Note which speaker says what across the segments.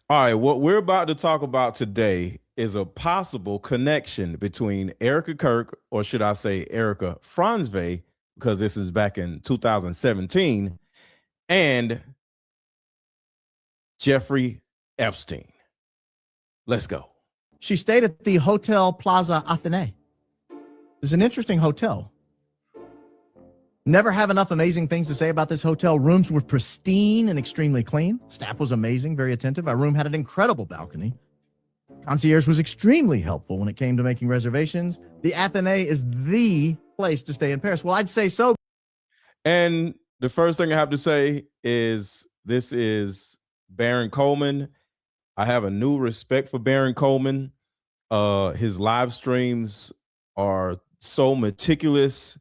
Speaker 1: All right, what we're about to talk about today is a possible connection between Erika Kirk, or should I say Erika Frantzve, because this is back in 2017, and Jeffrey Epstein. Let's go.
Speaker 2: She stayed at the Hotel Plaza Athénée. It's an interesting hotel. Never have enough amazing things to say about this hotel. Rooms were pristine and extremely clean. Staff was amazing, very attentive. Our room had an incredible balcony. Concierge was extremely helpful when it came to making reservations. The Athénée is the place to stay in Paris. Well, I'd say so.
Speaker 1: And the first thing I have to say is this is Baron Coleman. I have a new respect for Baron Coleman. His live streams are so meticulous.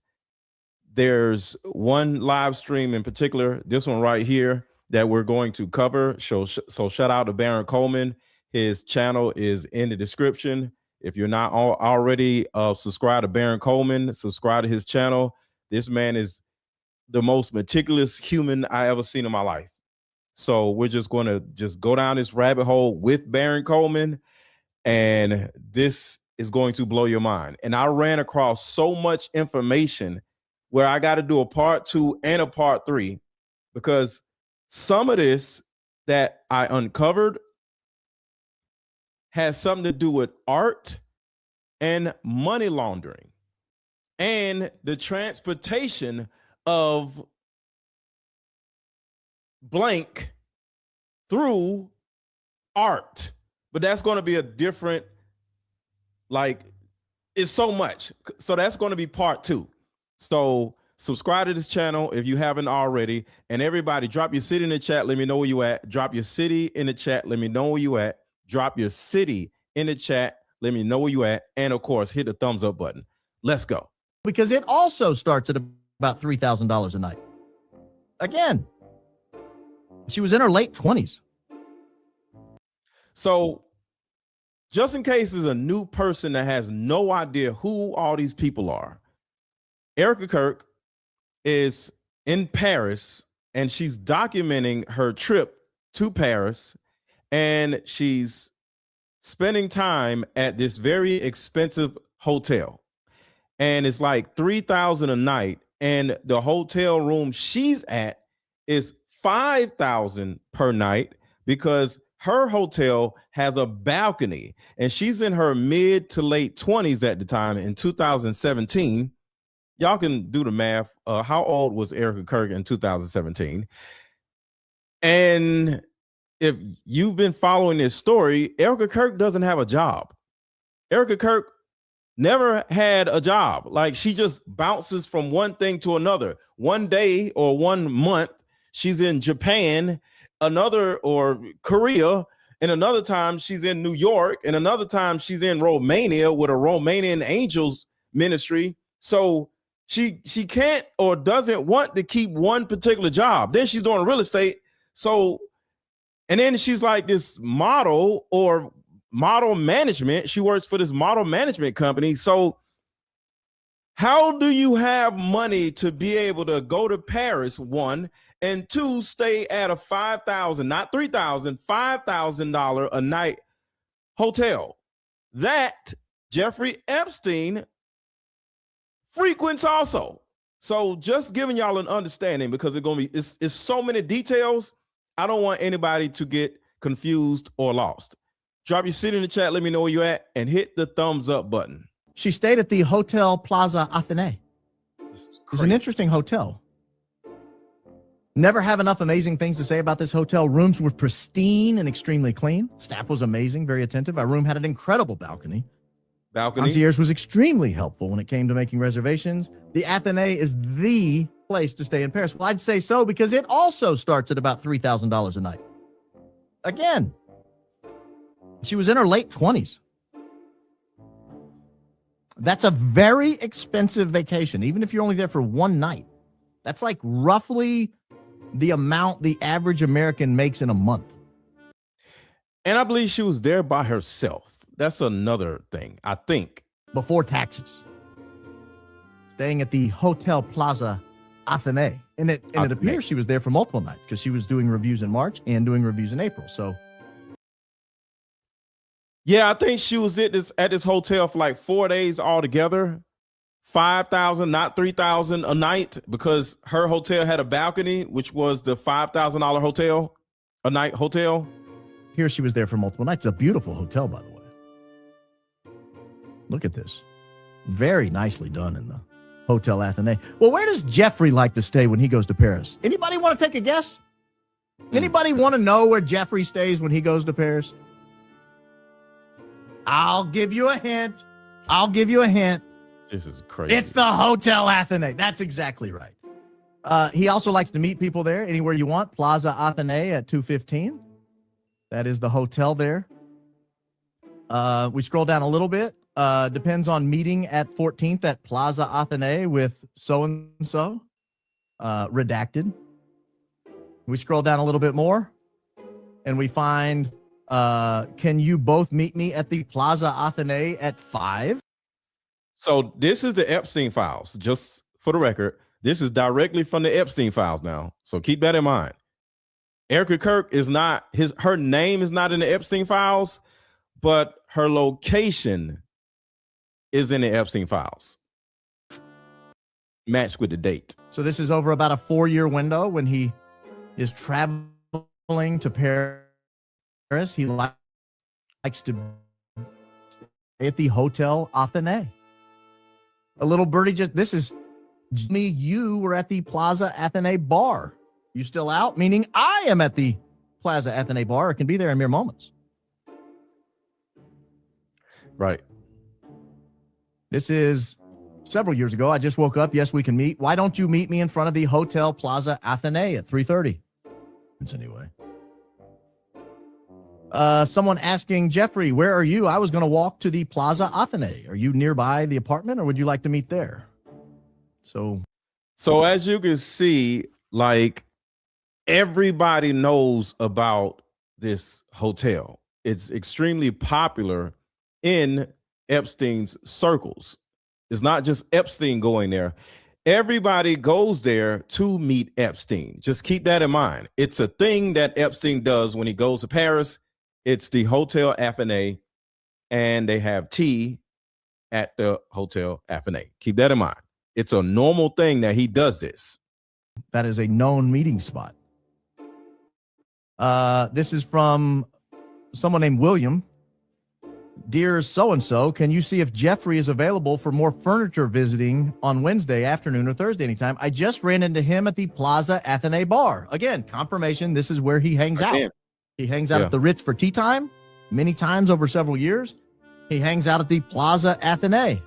Speaker 1: There's one live stream in particular, this one right here, that we're going to cover. So shout out to Baron Coleman. His channel is in the description. If you're not already subscribed to Baron Coleman, subscribe to his channel. This man is the most meticulous human I ever seen in my life. So we're just going to go down this rabbit hole with Baron Coleman, and this is going to blow your mind. And I ran across so much information where I got to do a part 2 and a part 3, because some of this that I uncovered has something to do with art and money laundering and the transportation of blank through art. But that's going to be a different, it's so much. So that's going to be part 2. So subscribe to this channel if you haven't already. And everybody, drop your city in the chat. Let me know where you at. Drop your city in the chat. Let me know where you at. Drop your city in the chat. Let me know where you at. And of course, hit the thumbs up button. Let's go.
Speaker 2: Because it also starts at about $3,000 a night. Again, she was in her late 20s.
Speaker 1: So just in case there's a new person that has no idea who all these people are, Erika Kirk is in Paris, and she's documenting her trip to Paris, and she's spending time at this very expensive hotel. And it's like $3,000 a night, and the hotel room she's at is $5,000 per night because her hotel has a balcony, and she's in her mid to late 20s at the time in 2017. Y'all can do the math. How old was Erika Kirk in 2017? And if you've been following this story, Erika Kirk doesn't have a job. Erika Kirk never had a job. Like, she just bounces from one thing to another. One day or 1 month, she's in Japan, another or Korea, and another time she's in New York, and another time she's in Romania with a Romanian Angels ministry. So she can't or doesn't want to keep one particular job. Then she's doing real estate. So, and then she's like this model or model management. She works for this model management company. So how do you have money to be able to go to Paris, 1, and 2, stay at a $5,000, not $3,000, $5,000 a night hotel that Jeffrey Epstein frequents also? So just giving y'all an understanding, because it's so many details. I don't want anybody to get confused or lost. Drop your city in the chat. Let me know where you at, and hit the thumbs up button.
Speaker 2: She stayed at the Hotel Plaza Athénée. It's an interesting hotel. Never have enough amazing things to say about this hotel. Rooms were pristine and extremely clean. Staff was amazing, very attentive. Our room had an incredible balcony. Concierge was extremely helpful when it came to making reservations. The Athénée is the place to stay in Paris. Well, I'd say so, because it also starts at about $3,000 a night. Again, she was in her late 20s. That's a very expensive vacation, even if you're only there for 1 night. That's like roughly the amount the average American makes in a month.
Speaker 1: And I believe she was there by herself. That's another thing, I think.
Speaker 2: Before taxes. Staying at the Hotel Plaza Athénée. And it appears she was there for multiple nights, because she was doing reviews in March and doing reviews in April. So
Speaker 1: Yeah, I think she was at this hotel for like 4 days altogether. 5,000, not 3,000 a night, because her hotel had a balcony, which was the $5,000 hotel, a night hotel.
Speaker 2: Here she was there for multiple nights. It's a beautiful hotel, by the way. Look at this. Very nicely done in the Hotel Athénée. Well, where does Jeffrey like to stay when he goes to Paris? Anybody want to take a guess? Anybody want to know where Jeffrey stays when he goes to Paris? I'll give you a hint.
Speaker 1: This is crazy.
Speaker 2: It's the Hotel Athénée. That's exactly right. He also likes to meet people there anywhere you want. Plaza Athénée at 215. That is the hotel there. We scroll down a little bit. Depends on meeting at 14th at Plaza Athénée with so-and-so. Redacted. We scroll down a little bit more and we find, can you both meet me at the Plaza Athénée at 5?
Speaker 1: So this is the Epstein files. Just for the record, this is directly from the Epstein files now. So keep that in mind. Erika Kirk is not her name is not in the Epstein files, but her location is in the Epstein files. Matched with the date.
Speaker 2: So this is over about a 4-year window when he is traveling to Paris. He likes to stay at the Hotel Athénée. A little birdie this is me. You were at the Plaza Athénée bar. You still out? Meaning I am at the Plaza Athénée bar. It can be there in mere moments.
Speaker 1: Right.
Speaker 2: This is several years ago. I just woke up. Yes, we can meet. Why don't you meet me in front of the Hotel Plaza Athénée at 3:30? It's anyway. Someone asking Jeffrey, where are you? I was going to walk to the Plaza Athénée. Are you nearby the apartment or would you like to meet there? So
Speaker 1: as you can see, like everybody knows about this hotel. It's extremely popular in Epstein's circles. It's not just Epstein going there. Everybody goes there to meet Epstein. Just keep that in mind. It's a thing that Epstein does when he goes to Paris. It's the Hotel Athénée, and they have tea at the Hotel Athénée. Keep that in mind. It's a normal thing that he does this.
Speaker 2: That is a known meeting spot. This is from someone named William. Dear so-and-so, can you see if Jeffrey is available for more furniture visiting on Wednesday afternoon or Thursday anytime? I just ran into him at the Plaza Athénée bar. Again, confirmation, this is where he hangs out. He hangs out at the Ritz for tea time many times over several years. He hangs out at the Plaza Athénée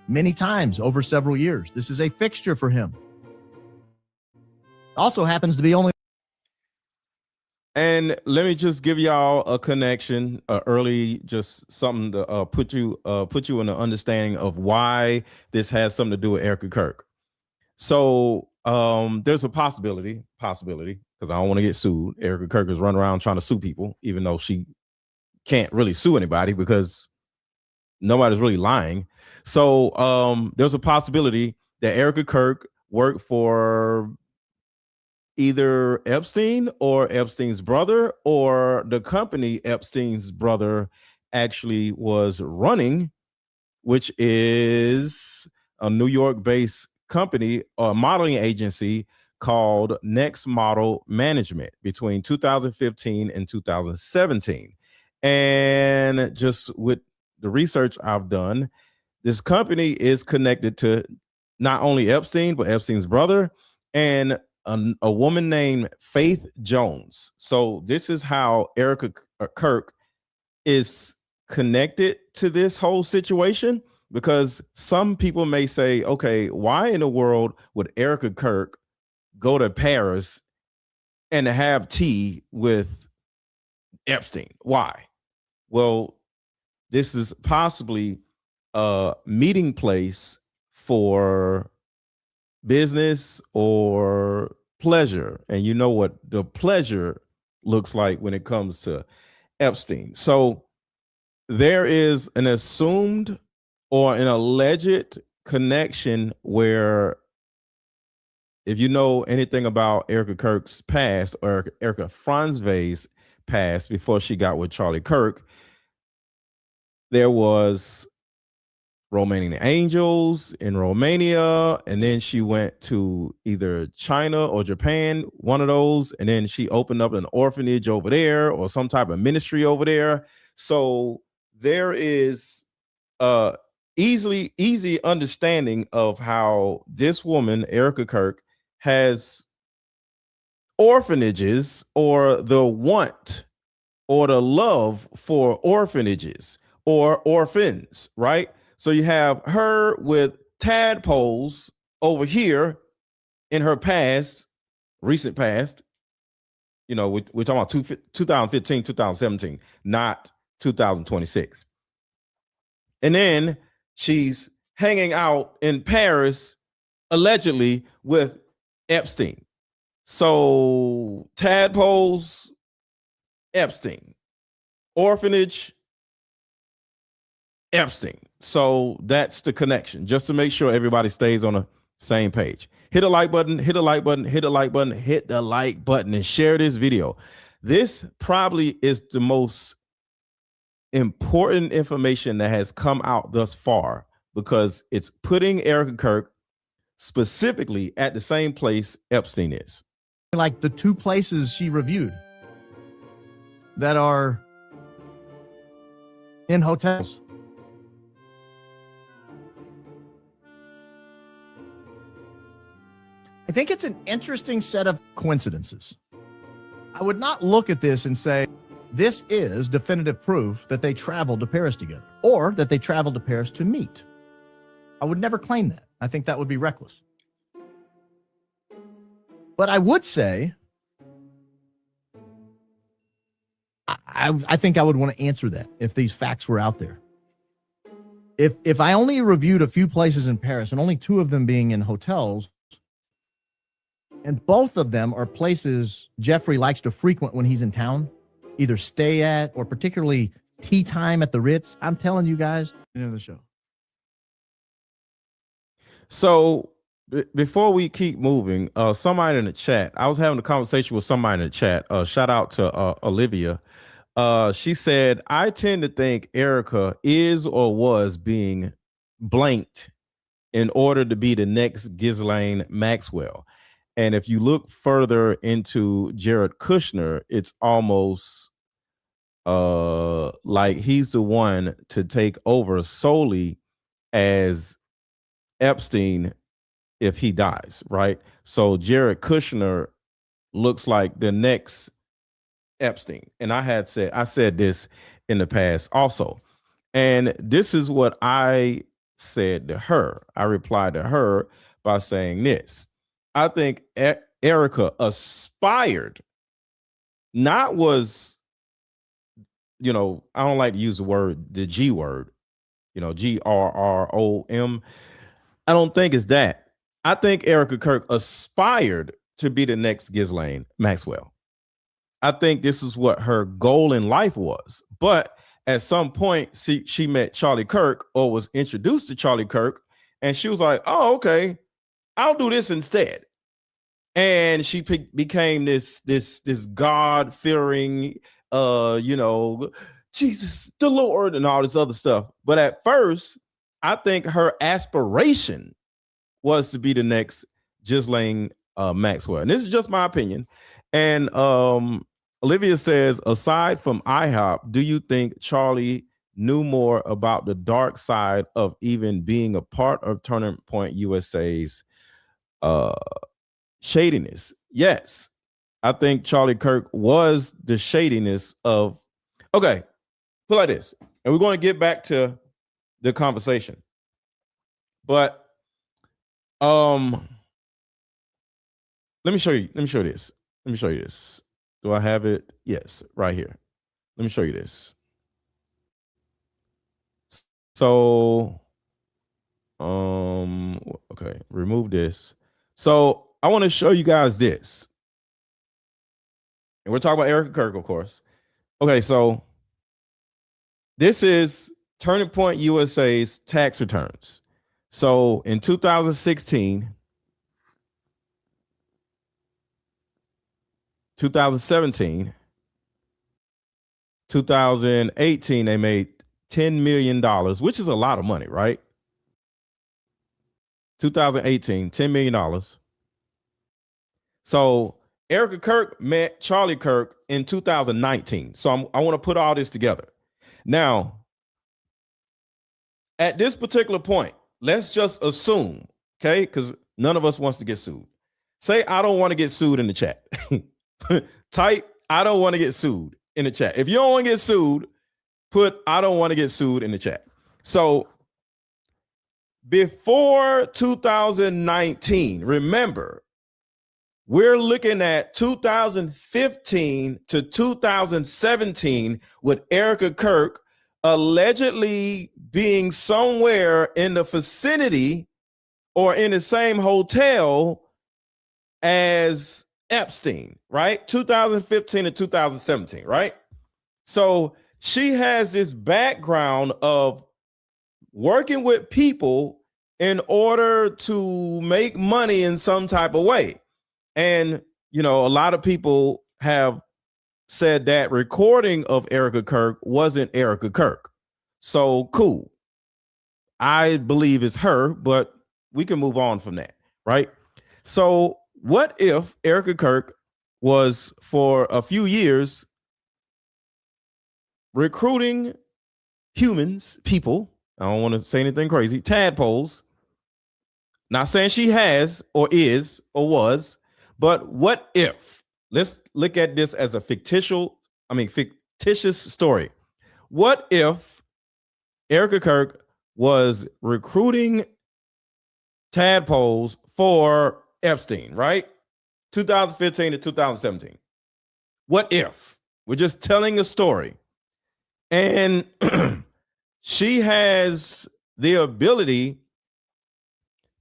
Speaker 2: many times over several years. This is a fixture for him. Also happens to be only.
Speaker 1: And let me just give y'all a connection early, just something to put you in the understanding of why this has something to do with Erika Kirk. So there's a possibility, because I don't want to get sued. Erika Kirk is running around trying to sue people, even though she can't really sue anybody because nobody's really lying. So there's a possibility that Erika Kirk worked for either Epstein or Epstein's brother, or the company Epstein's brother actually was running, which is a New York-based company or modeling agency called Next Model Management between 2015 and 2017. And just with the research I've done, this company is connected to not only Epstein, but Epstein's brother and a woman named Faith Jones. So this is how Erika Kirk is connected to this whole situation, because some people may say, okay, why in the world would Erika Kirk go to Paris and have tea with Epstein? Why? Well, this is possibly a meeting place for business or pleasure, and you know what the pleasure looks like when it comes to Epstein. So there is an assumed or an alleged connection where, if you know anything about Erika Kirk's past, or Erika Frantzve's past before she got with Charlie Kirk, there was Romanian Angels in Romania, and then she went to either China or Japan, one of those, and then she opened up an orphanage over there or some type of ministry over there. So there is easy understanding of how this woman, Erika Kirk, has orphanages or the want or the love for orphanages or orphans, right? So you have her with tadpoles over here in her past, recent past. You know, we're talking about 2015, 2017, not 2026. And then she's hanging out in Paris, allegedly with Epstein. So tadpoles, Epstein. Orphanage, Epstein. So that's the connection, just to make sure everybody stays on the same page. Hit a like button, hit a like button, hit a like button, hit the like button, and share this video. This probably is the most important information that has come out thus far because it's putting Erika Kirk specifically at the same place Epstein is.
Speaker 2: Like the two places she reviewed that are in hotels. I think it's an interesting set of coincidences. I would not look at this and say, this is definitive proof that they traveled to Paris together or that they traveled to Paris to meet. I would never claim that. I think that would be reckless. But I would say, I think I would want to answer that if these facts were out there. If I only reviewed a few places in Paris and only two of them being in hotels, and both of them are places Jeffrey likes to frequent when he's in town, either stay at or particularly tea time at the Ritz, I'm telling you guys, end of the show.
Speaker 1: So before we keep moving, somebody in the chat, I was having a conversation with somebody in the chat. Shout out to Olivia. She said, I tend to think Erika is or was being blanked in order to be the next Ghislaine Maxwell. And if you look further into Jared Kushner, it's almost like he's the one to take over solely as Epstein if he dies, right? So Jared Kushner looks like the next Epstein. And I said this in the past also. And this is what I said to her. I replied to her by saying this. I think Erika aspired, not was, I don't like to use the G word, GRROM. I don't think it's that. I think Erika Kirk aspired to be the next Ghislaine Maxwell. I think this is what her goal in life was. But at some point, she met Charlie Kirk or was introduced to Charlie Kirk, and she was like, oh, okay, I'll do this instead. And she became this God-fearing, Jesus, the Lord, and all this other stuff. But at first, I think her aspiration was to be the next Ghislaine Maxwell. And this is just my opinion. And Olivia says, aside from IHOP, do you think Charlie knew more about the dark side of even being a part of Turning Point USA's shadiness? Yes. I think Charlie Kirk was the shadiness of, okay, put it like this, and we're going to get back to the conversation. But let me show you this. Do I have it? Yes, right here. Let me show you this. So, okay, remove this. So I want to show you guys this. And we're talking about Erika Kirk, of course. Okay, so this is Turning Point USA's tax returns. So in 2016, 2017, 2018, they made $10 million, which is a lot of money, right? 2018, $10 million. So Erika Kirk met Charlie Kirk in 2019. So I want to put all this together. Now, at this particular point, let's just assume, okay, because none of us wants to get sued. Say, I don't want to get sued in the chat. Type, I don't want to get sued in the chat. If you don't want to get sued, put, I don't want to get sued in the chat. So before 2019, remember, we're looking at 2015 to 2017 with Erika Kirk allegedly being somewhere in the vicinity or in the same hotel as Epstein, right? 2015 to 2017, right? So she has this background of working with people in order to make money in some type of way. And, you know, a lot of people have said that recording of Erika Kirk wasn't Erika Kirk. So cool. I believe it's her, but we can move on from that, right? So what if Erika Kirk was for a few years recruiting humans, people, I don't want to say anything crazy, tadpoles, not saying she has or is or was, but what if, let's look at this as a fictitious story. What if Erika Kirk was recruiting tadpoles for Epstein, right? 2015 to 2017. What if? We're just telling a story. And she has the ability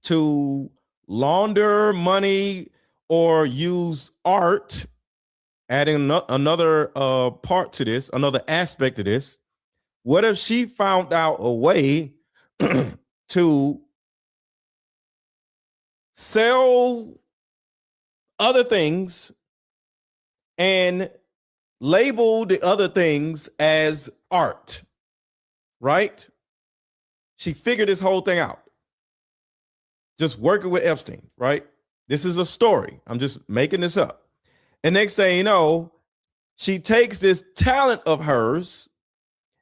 Speaker 1: to launder money or use art, adding another part to this, another aspect to this. What if she found out a way to sell other things and label the other things as art, right? She figured this whole thing out. Just working with Epstein, right? This is a story. I'm just making this up. And next thing you know, she takes this talent of hers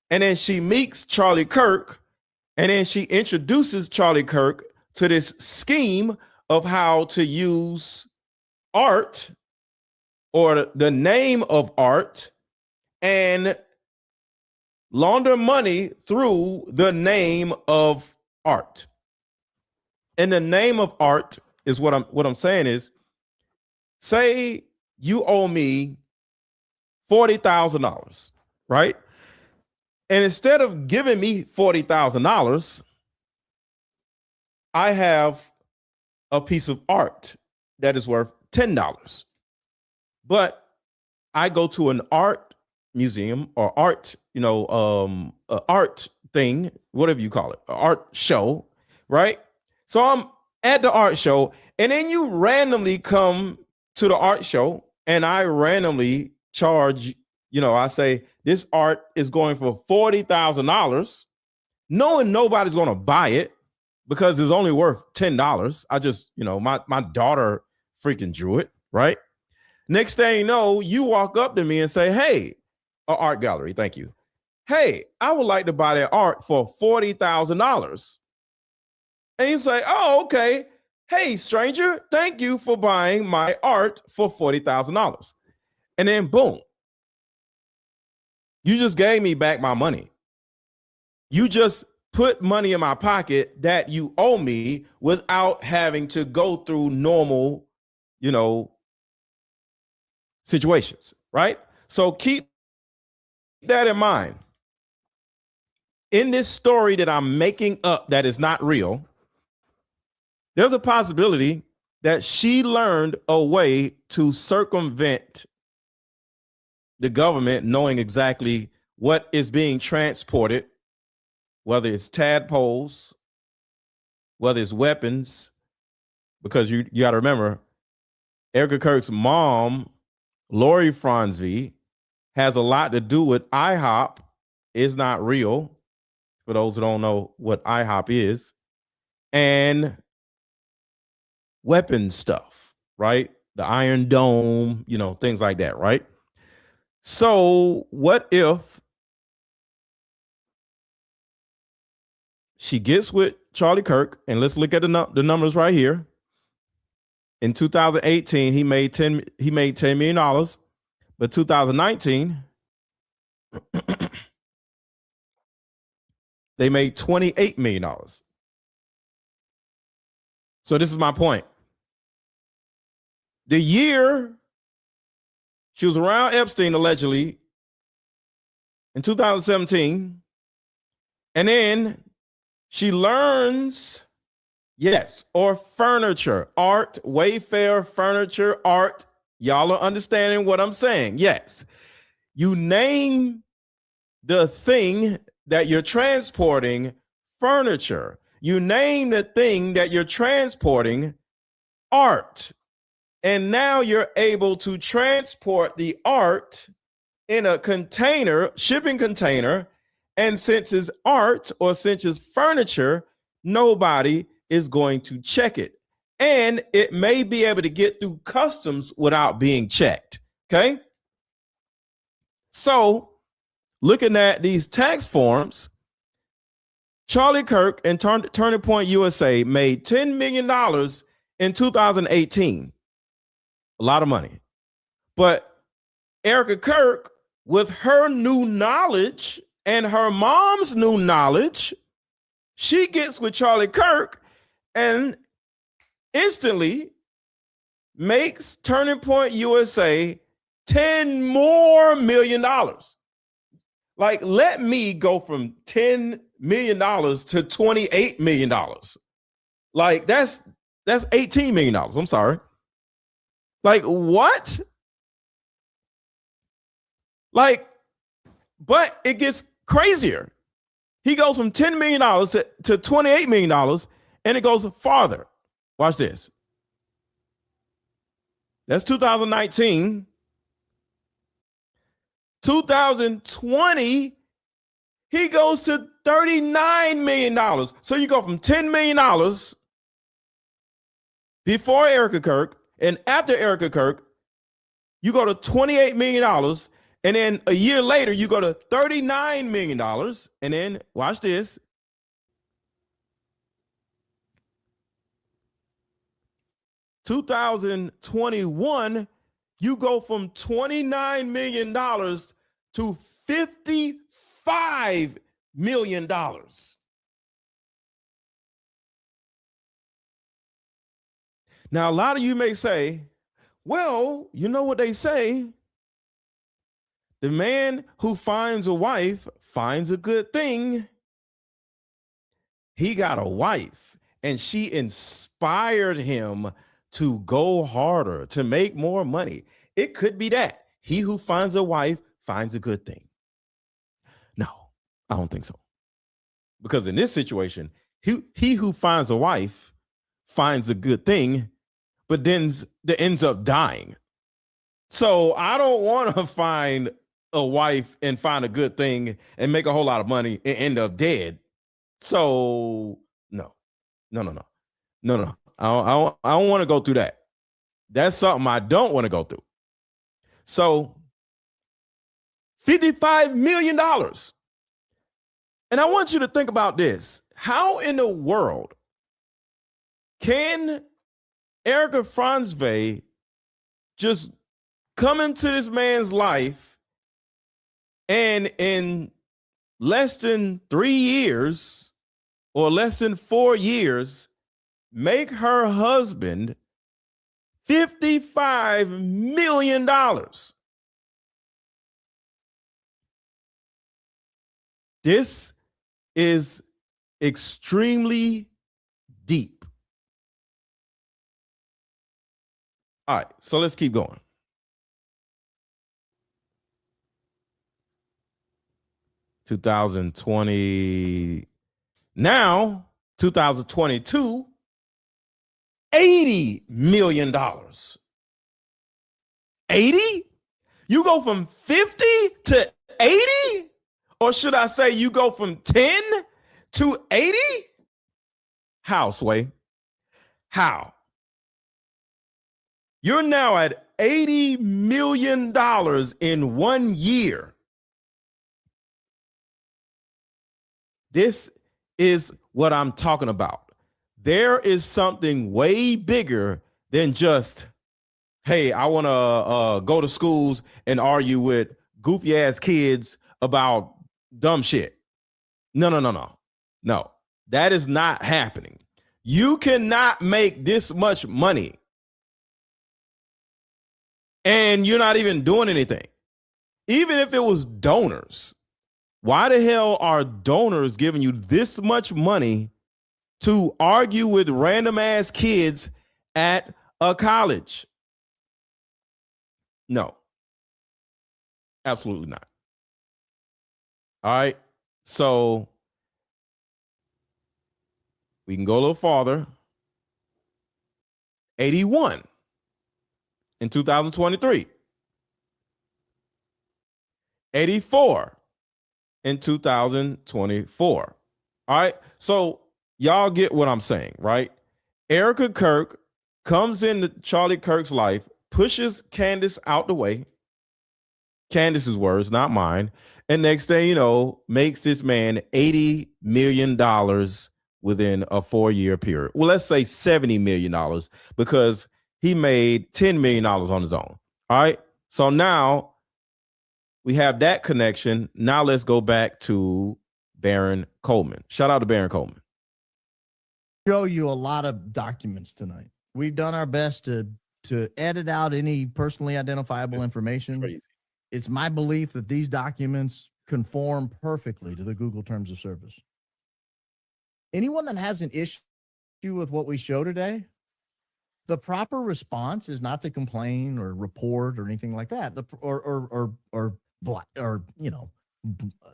Speaker 1: and then she meets Charlie Kirk and then she introduces Charlie Kirk to this scheme of how to use art or the name of art and launder money through the name of art. And the name of art is what I'm saying is, say you owe me $40,000, right? And instead of giving me $40,000, I have a piece of art that is worth $10. But I go to an art museum or art, art thing, whatever you call it, an art show, right? So I'm at the art show, and then you randomly come to the art show, and I randomly charge, I say this art is going for $40,000, knowing nobody's going to buy it because it's only worth $10. I just, my daughter freaking drew it, right? Next thing you know, you walk up to me and say, hey, an art gallery, thank you. Hey, I would like to buy that art for $40,000. And you say, oh, okay. Hey, stranger, thank you for buying my art for $40,000. And then boom, you just gave me back my money. You just put money in my pocket that you owe me without having to go through normal, situations, right? So keep that in mind. In this story that I'm making up that is not real, there's a possibility that she learned a way to circumvent the government knowing exactly what is being transported, whether it's tadpoles, whether it's weapons, because you got to remember, Erika Kirk's mom, Erika Frantzve, has a lot to do with IHOP is not real. for those who don't know what IHOP is, and weapon stuff, right? The Iron Dome, things like that, right? So what if she gets with Charlie Kirk, and let's look at the numbers right here. In 2018, he made $10 million, but 2019, they made $28 million. So this is my point. The year she was around Epstein, allegedly, in 2017, and then she learns, or furniture, art, Wayfair furniture, art. Y'all are understanding what I'm saying. Yes. You name the thing that you're transporting, furniture. You name the thing that you're transporting, art. And now you're able to transport the art in a container, shipping container. And since it's art or since it's furniture, nobody is going to check it. And it may be able to get through customs without being checked. Okay. So looking at these tax forms, Charlie Kirk and Turning Point USA made $10 million in 2018. A lot of money. But Erika Kirk, with her new knowledge and her mom's new knowledge, she gets with Charlie Kirk and instantly makes Turning Point USA $10 more million. Like, let me go from $10 million to $28 million. Like, that's $18 million. I'm sorry. Like, what? Like, but it gets crazier. He goes from $10 million to $28 million, and it goes farther. Watch this. That's 2019. 2020, he goes to $39 million. So you go from $10 million before Erika Kirk, and after Erika Kirk, you go to $28 million. And then a year later, you go to $39 million. And then, watch this. $2021, you go from $29 million to $55 million. Now, a lot of you may say, well, you know what they say? The man who finds a wife finds a good thing. He got a wife, and she inspired him to go harder, to make more money. It could be that. He who finds a wife finds a good thing. No, I don't think so. Because in this situation, he who finds a wife finds a good thing, but then ends up dying. So I don't want to find a wife and find a good thing and make a whole lot of money and end up dead. So no. I don't want to go through that. That's something I don't want to go through. So $55 million. And I want you to think about this. How in the world can Erika Frantzve just come into this man's life and in less than 3 years or less than 4 years make her husband $55 million? This is extremely deep. All right, so let's keep going. $2020, now 2022, $80 million. 80? You go from 50 to 80? Or should I say you go from 10 280? How, Sway? How? You're now at $80 million in 1 year. This is what I'm talking about. There is something way bigger than just, hey, I want to go to schools and argue with goofy ass kids about dumb shit. No, that is not happening. You cannot make this much money and you're not even doing anything. Even if it was donors, why the hell are donors giving you this much money to argue with random ass kids at a college? No, absolutely not. All right. So we can go a little farther. 81 in 2023. 84 in 2024. All right. So y'all get what I'm saying, right? Erika Kirk comes into Charlie Kirk's life, pushes Candace out the way. Candace's words, not mine. And next thing you know, makes this man $80 million within a 4-year period. Well, let's say $70 million because he made $10 million on his own. All right. So now we have that connection. Now let's go back to Baron Coleman. Shout out to Baron Coleman.
Speaker 2: Show you a lot of documents tonight. We've done our best to edit out any personally identifiable information.
Speaker 1: Crazy.
Speaker 2: It's my belief that these documents conform perfectly to the Google Terms of Service. Anyone that has an issue with what we show today, the proper response is not to complain or report or anything like that.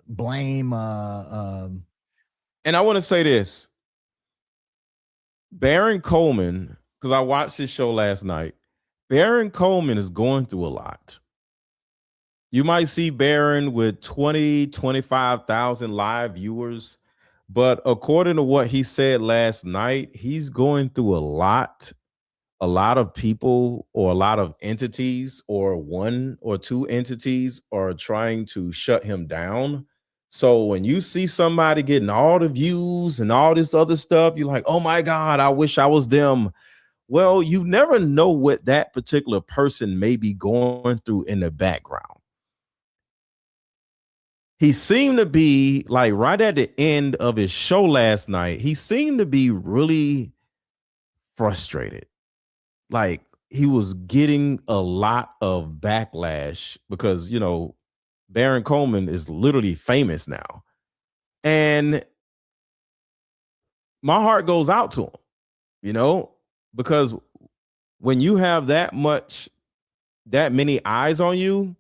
Speaker 2: Blame.
Speaker 1: And I want to say this. Baron Coleman, because I watched his show last night, Baron Coleman is going through a lot. You might see Baron with 20, 25,000 live viewers, but according to what he said last night, he's going through a lot of people or a lot of entities or 1 or 2 entities are trying to shut him down. So when you see somebody getting all the views and all this other stuff, you're like, oh my God, I wish I was them. Well, you never know what that particular person may be going through in the background. He seemed to be like right at the end of his show last night, he seemed to be really frustrated. Like he was getting a lot of backlash because, you know, Baron Coleman is literally famous now. And my heart goes out to him, you know, because when you have that many eyes on you,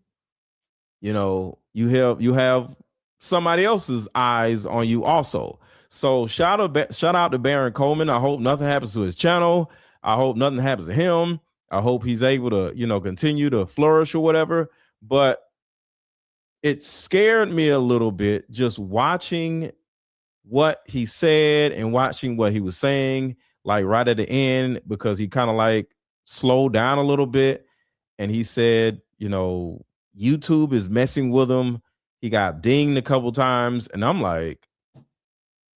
Speaker 1: you know, you have somebody else's eyes on you also. So shout out to Baron Coleman. I hope nothing happens to his channel. I hope nothing happens to him. I hope he's able to, you know, continue to flourish or whatever. But it scared me a little bit just watching what he said and watching what he was saying, like right at the end, because he kind of like slowed down a little bit. And he said, you know, YouTube is messing with him. He got dinged a couple times. And I'm like,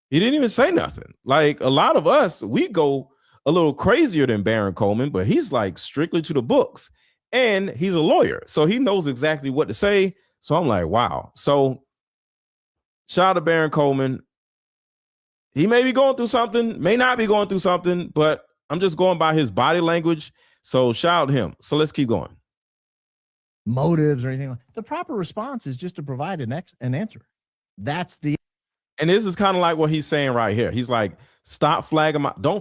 Speaker 1: he didn't even say nothing. Like a lot of us, we go a little crazier than Baron Coleman, but he's like strictly to the books and he's a lawyer. So he knows exactly what to say. So I'm like, wow. So shout out to Baron Coleman. He may be going through something, may not be going through something, but I'm just going by his body language. So shout out to him. So let's keep going.
Speaker 2: Motives or anything like the proper response is just to provide an answer. That's the.
Speaker 1: And this is kind of like what he's saying right here. He's like, don't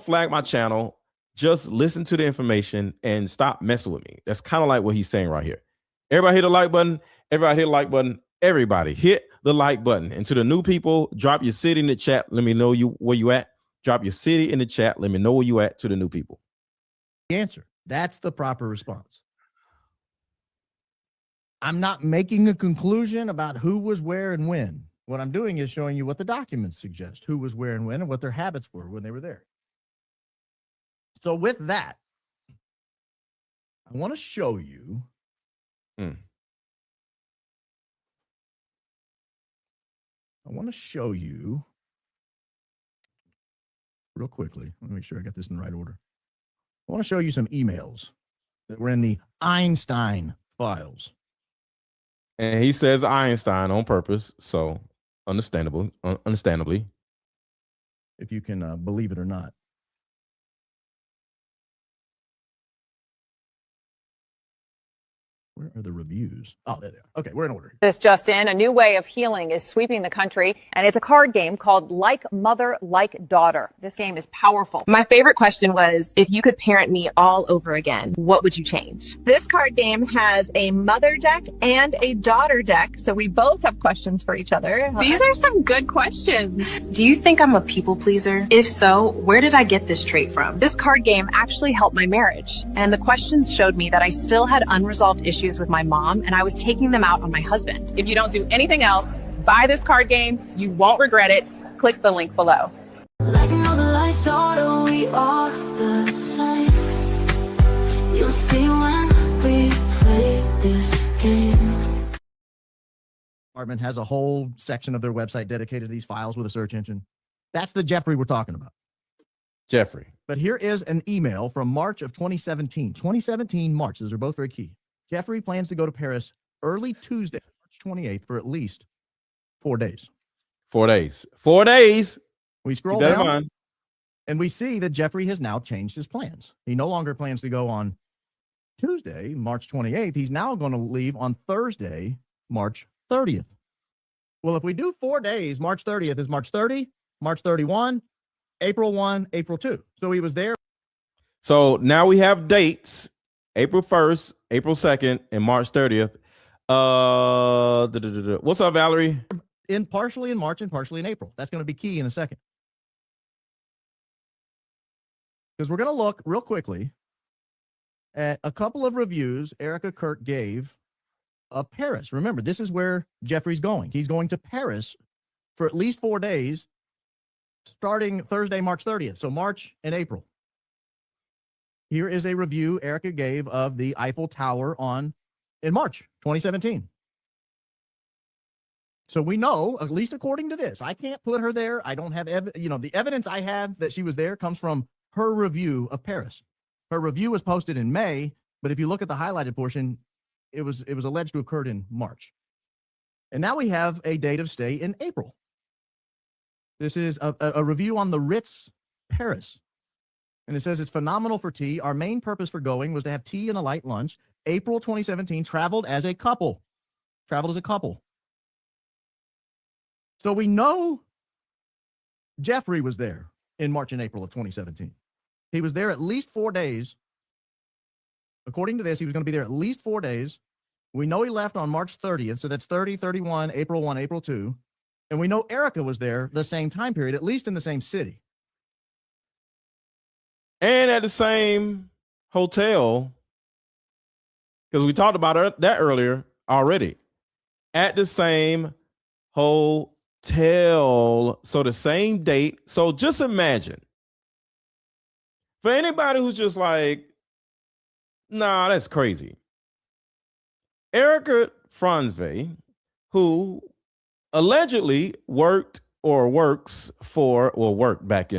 Speaker 1: flag my channel. Just listen to the information and stop messing with me. That's kind of like what he's saying right here. Everybody hit the like button. Everybody hit the like button. Everybody hit the like button. And to the new people, drop your city in the chat. Let me know where you at. Drop your city in the chat. Let me know where you at to the new people.
Speaker 2: The answer. That's the proper response. I'm not making a conclusion about who was where and when. What I'm doing is showing you what the documents suggest, who was where and when, and what their habits were when they were there. So with that, I want to show you. I want to show you real quickly. Let me make sure I got this in the right order. I want to show you some emails that were in the Einstein files.
Speaker 1: And he says Einstein on purpose, so understandably.
Speaker 2: If you can believe it or not. Where are the reviews? Oh, there they are. Okay, we're in order.
Speaker 3: This just in, a new way of healing is sweeping the country, and it's a card game called Like Mother, Like Daughter. This game is powerful.
Speaker 4: My favorite question was, if you could parent me all over again, what would you change? This card game has a mother deck and a daughter deck, so we both have questions for each other.
Speaker 5: These are some good questions. Do you think I'm a people pleaser? If so, where did I get this trait from?
Speaker 4: This card game actually helped my marriage, and the questions showed me that I still had unresolved issues with my mom, and I was taking them out on my husband.
Speaker 3: If you don't do anything else, buy this card game. You won't regret it. Click the link below.
Speaker 6: Like mother, like daughter, we are the same. You'll see when we play this game.
Speaker 2: Department has a whole section of their website dedicated to these files with a search engine. That's the Jeffrey we're talking about.
Speaker 1: Jeffrey.
Speaker 2: But here is an email from March of 2017. 2017, March. Those are both very key. Jeffrey plans to go to Paris early Tuesday, March 28th, for at least 4 days.
Speaker 1: 4 days. 4 days.
Speaker 2: We scroll down and we see that Jeffrey has now changed his plans. He no longer plans to go on Tuesday, March 28th. He's now going to leave on Thursday, March 30th. Well, if we do 4 days, March 30th is March 30, March 31, April 1, April 2. So he was there.
Speaker 1: So now we have dates. April 1st, April 2nd, and March 30th. What's up, Valerie?
Speaker 2: Partially in March and partially in April. That's going to be key in a second. Because we're going to look real quickly at a couple of reviews Erika Kirk gave of Paris. Remember, this is where Jeffrey's going. He's going to Paris for at least 4 days, starting Thursday, March 30th. So March and April. Here is a review Erika gave of the Eiffel Tower in March 2017. So we know, at least according to this, I can't put her there. I don't have, the evidence I have that she was there comes from her review of Paris. Her review was posted in May, but if you look at the highlighted portion, it was alleged to have occurred in March. And now we have a date of stay in April. This is a review on the Ritz Paris. And it says it's phenomenal for tea. Our main purpose for going was to have tea and a light lunch. April 2017, traveled as a couple. So we know Jeffrey was there in March and April of 2017. He was there at least 4 days. According to this, he was going to be there at least 4 days. We know he left on March 30th. So that's 30, 31, April 1, April 2. And we know Erika was there the same time period, at least in the same city.
Speaker 1: And at the same hotel, because we talked about that earlier already. At the same hotel. So the same date. So just imagine. For anybody who's just like, nah, that's crazy. Erika Frantzve, who allegedly worked back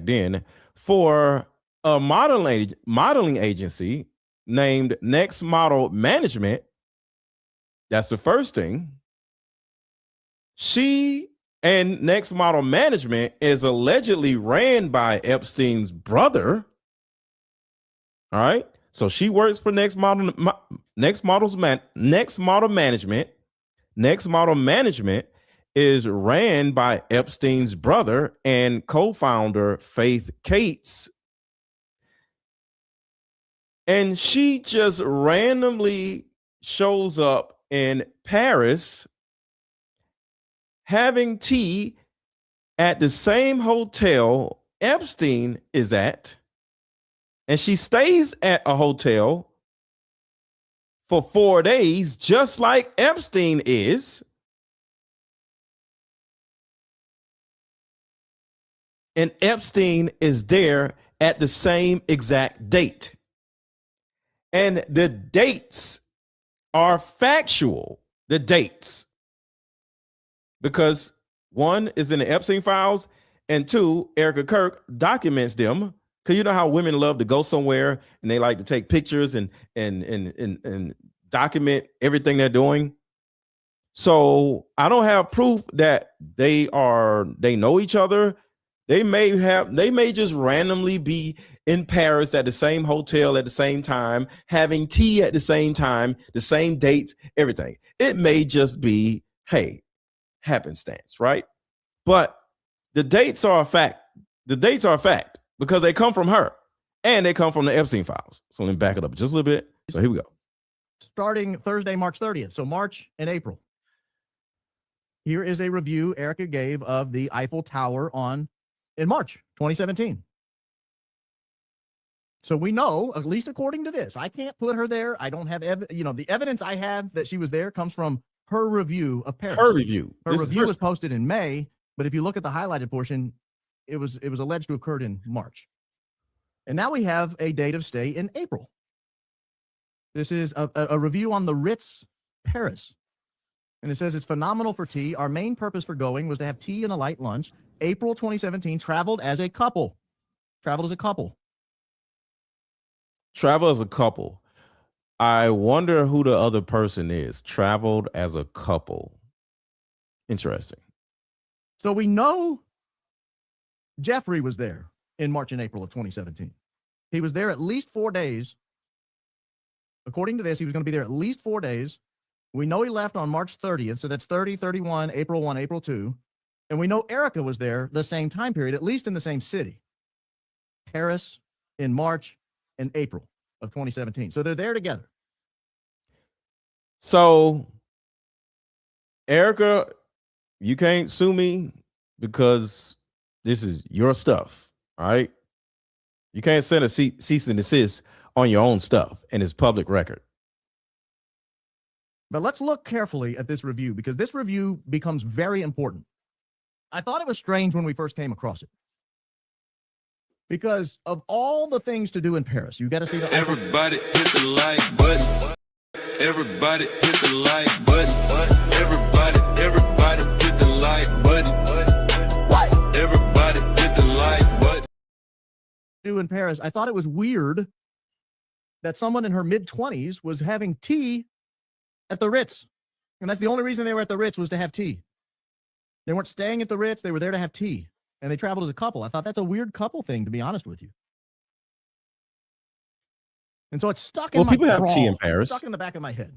Speaker 1: then for a modeling agency named Next Model Management. That's the first thing. She and Next Model Management is allegedly ran by Epstein's brother. All right. So she works for Next Model Management. Next Model Management is ran by Epstein's brother and co-founder Faith Cates. And she just randomly shows up in Paris having tea at the same hotel Epstein is at. And she stays at a hotel for 4 days, just like Epstein is. and Epstein is there at the same exact date. And the dates are factual, the dates, because one is in the Epstein files, and two, Erika Kirk documents them. Because you know how women love to go somewhere and they like to take pictures and document everything they're doing. So I don't have proof that they know each other. They may just randomly be in Paris at the same hotel at the same time, having tea at the same time, the same dates, everything. It may just be, hey, happenstance, right? But the dates are a fact. The dates are a fact because they come from her and they come from the Epstein files. So let me back it up just a little bit. So here we go.
Speaker 2: Starting Thursday, March 30th. So March and April. Here is a review Erika gave of the Eiffel Tower in March 2017. So we know, at least according to this, I can't put her there. I don't have, the evidence I have that she was there comes from her review of Paris.
Speaker 1: Her review.
Speaker 2: Her review was posted in May, but if you look at the highlighted portion, it was alleged to have occurred in March. And now we have a date of stay in April. This is a review on the Ritz, Paris. And it says it's phenomenal for tea. Our main purpose for going was to have tea and a light lunch. April 2017, traveled as a couple. Traveled as a couple.
Speaker 1: Travel as a couple. I wonder who the other person is. Traveled as a couple. Interesting.
Speaker 2: So we know Jeffrey was there in March and April of 2017. He was there at least 4 days. According to this, he was going to be there at least 4 days. We know he left on March 30th, so that's 30, 31, April 1, April 2. And we know Erika was there the same time period, at least in the same city. Paris in March and April of 2017. So they're there together.
Speaker 1: So, Erika, you can't sue me because this is your stuff, all right? You can't send a cease and desist on your own stuff, and it's public record.
Speaker 2: But let's look carefully at this review because this review becomes very important. I thought it was strange when we first came across it. Because of all the things to do in Paris, you got to see the...
Speaker 7: Everybody hit the like button. Everybody hit the like button. Everybody hit the like button. What? Everybody hit the like button.
Speaker 2: Do in Paris, I thought it was weird that someone in her mid-20s was having tea at the Ritz. And that's the only reason they were at the Ritz was to have tea. They weren't staying at the Ritz. They were there to have tea. And they traveled as a couple. I thought that's a weird couple thing, to be honest with you. And so it's stuck in my
Speaker 1: people have tea in Paris.
Speaker 2: Stuck in the back of my head.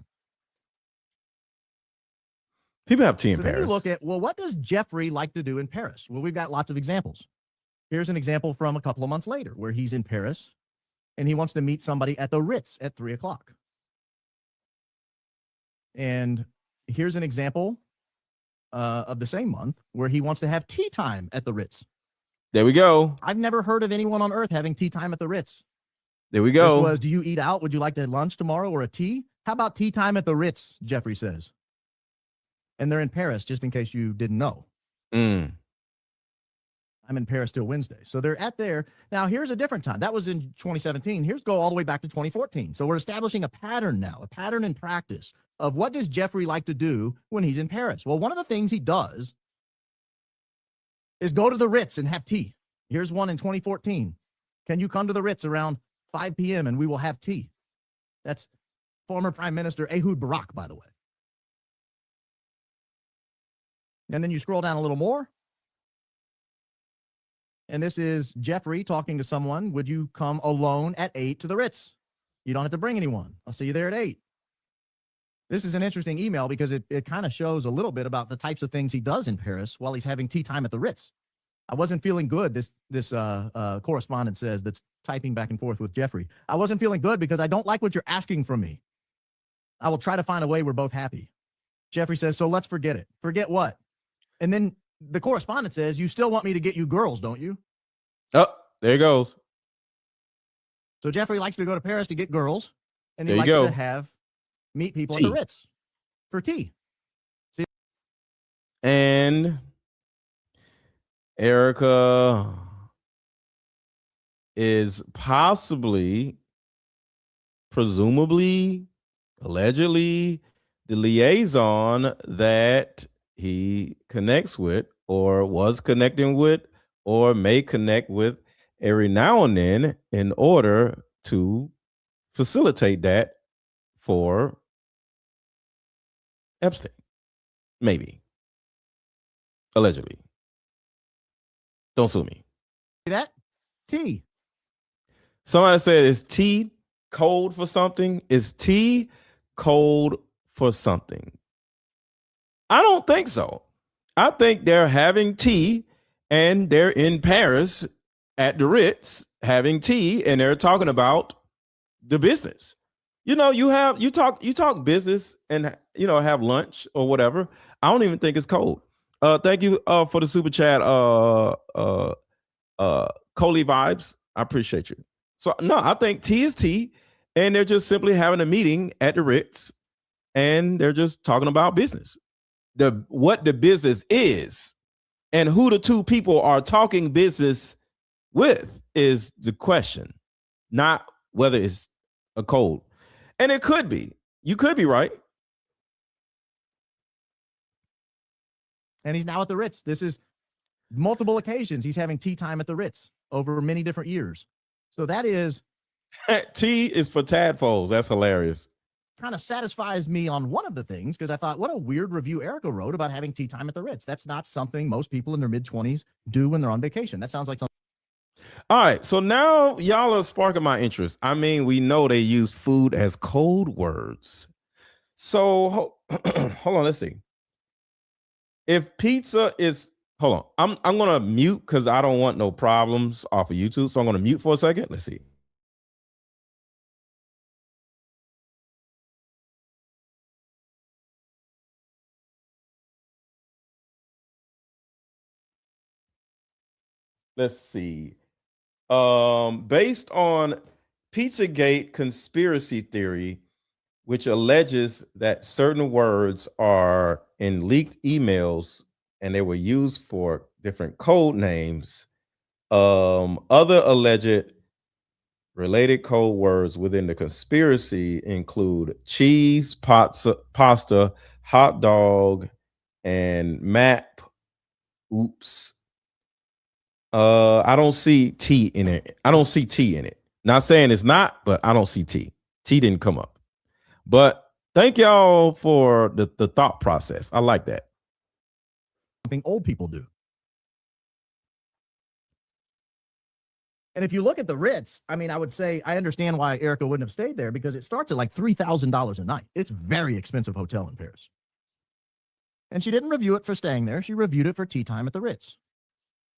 Speaker 1: People have tea in
Speaker 2: But
Speaker 1: Paris.
Speaker 2: then you look at, well, what does Jeffrey like to do in Paris? Well, we've got lots of examples. Here's an example from a couple of months later where he's in Paris and he wants to meet somebody at the Ritz at 3 o'clock. And here's an example of the same month where he wants to have tea time at the Ritz.
Speaker 1: There we go.
Speaker 2: I've never heard of anyone on earth having tea time at the Ritz.
Speaker 1: There we go.
Speaker 2: This was, do you eat out? Would you like to have lunch tomorrow or a tea? How about tea time at the Ritz, Jeffrey says. And they're in Paris, just in case you didn't know. I'm in Paris till Wednesday. So they're at there. Now, here's a different time. That was in 2017. Here's go all the way back to 2014. So we're establishing a pattern now, a pattern in practice of what does Jeffrey like to do when he's in Paris? Well, one of the things he does is go to the Ritz and have tea. Here's one in 2014. Can you come to the Ritz around 5 p.m. and we will have tea? That's former Prime Minister Ehud Barak, by the way. And then you scroll down a little more. And this is Jeffrey talking to someone. Would you come alone at 8 to the Ritz? You don't have to bring anyone. I'll see you there at 8. This is an interesting email because it kind of shows a little bit about the types of things he does in Paris while he's having tea time at the Ritz. I wasn't feeling good, this correspondent says, that's typing back and forth with Jeffrey. I wasn't feeling good because I don't like what you're asking from me. I will try to find a way we're both happy. Jeffrey says, so let's forget it. Forget what? And then the correspondent says, you still want me to get you girls, don't you?
Speaker 1: Oh, there he goes.
Speaker 2: So Jeffrey likes to go to Paris to get girls, and he
Speaker 1: There you
Speaker 2: likes
Speaker 1: go.
Speaker 2: to meet people
Speaker 1: Tea.
Speaker 2: at the Ritz for tea.
Speaker 1: And Erika, is possibly, presumably, allegedly, the liaison that he connects with or was connecting with or may connect with every now and then in order to facilitate that for Epstein. Maybe. Allegedly. Don't sue me.
Speaker 2: That T.
Speaker 1: Somebody said, is T code for something? Is T code for something? I don't think so. I think they're having tea and they're in Paris at the Ritz having tea and they're talking about the business. You know, you talk business and have lunch or whatever. I don't even think it's cold. Thank you for the super chat, Coley Vibes. I appreciate you. So no, I think tea is tea, and they're just simply having a meeting at the Ritz, and they're just talking about business. What the business is, and who the two people are talking business with is the question, not whether it's a code. And it could be. You could be right.
Speaker 2: And he's now at the Ritz. This is multiple occasions. He's having tea time at the Ritz over many different years. So that is
Speaker 1: T is for tadpoles. That's hilarious.
Speaker 2: Kind of satisfies me on one of the things, because I thought, what a weird review Erika wrote about having tea time at the Ritz. That's not something most people in their mid-20s do when they're on vacation. That sounds like something.
Speaker 1: All right, so now y'all are sparking my interest. I mean, we know they use food as code words. So hold on, let's see. If pizza is, hold on, I'm gonna mute because I don't want no problems off of YouTube. So I'm gonna mute for a second. Let's see. Let's see. Based on Pizzagate conspiracy theory, which alleges that certain words are in leaked emails and they were used for different code names, other alleged related code words within the conspiracy include cheese, pasta, hot dog, and map. Oops. I don't see T in it. I don't see T in it. Not saying it's not, but I don't see T. T didn't come up. But thank y'all for the thought process. I like that.
Speaker 2: Something old people do. And if you look at the Ritz, I mean, I would say I understand why Erika wouldn't have stayed there, because it starts at like $3,000 a night. It's a very expensive hotel in Paris. And she didn't review it for staying there. She reviewed it for tea time at the Ritz.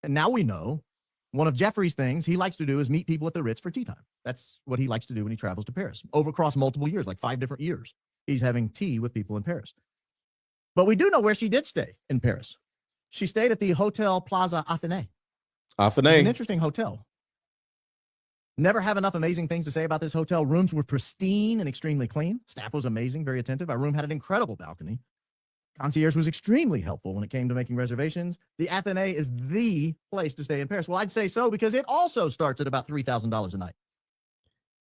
Speaker 2: And now we know one of Jeffrey's things he likes to do is meet people at the Ritz for tea time. That's what he likes to do when he travels to Paris. Across multiple years, like 5 different years, he's having tea with people in Paris. But we do know where she did stay in Paris. She stayed at the Hotel Plaza Athénée. It's an interesting hotel. Never have enough amazing things to say about this hotel. Rooms were pristine and extremely clean. Staff was amazing, very attentive. Our room had an incredible balcony. Concierge was extremely helpful when it came to making reservations. The Athénée is the place to stay in Paris. Well, I'd say so because it also starts at about $3,000 a night.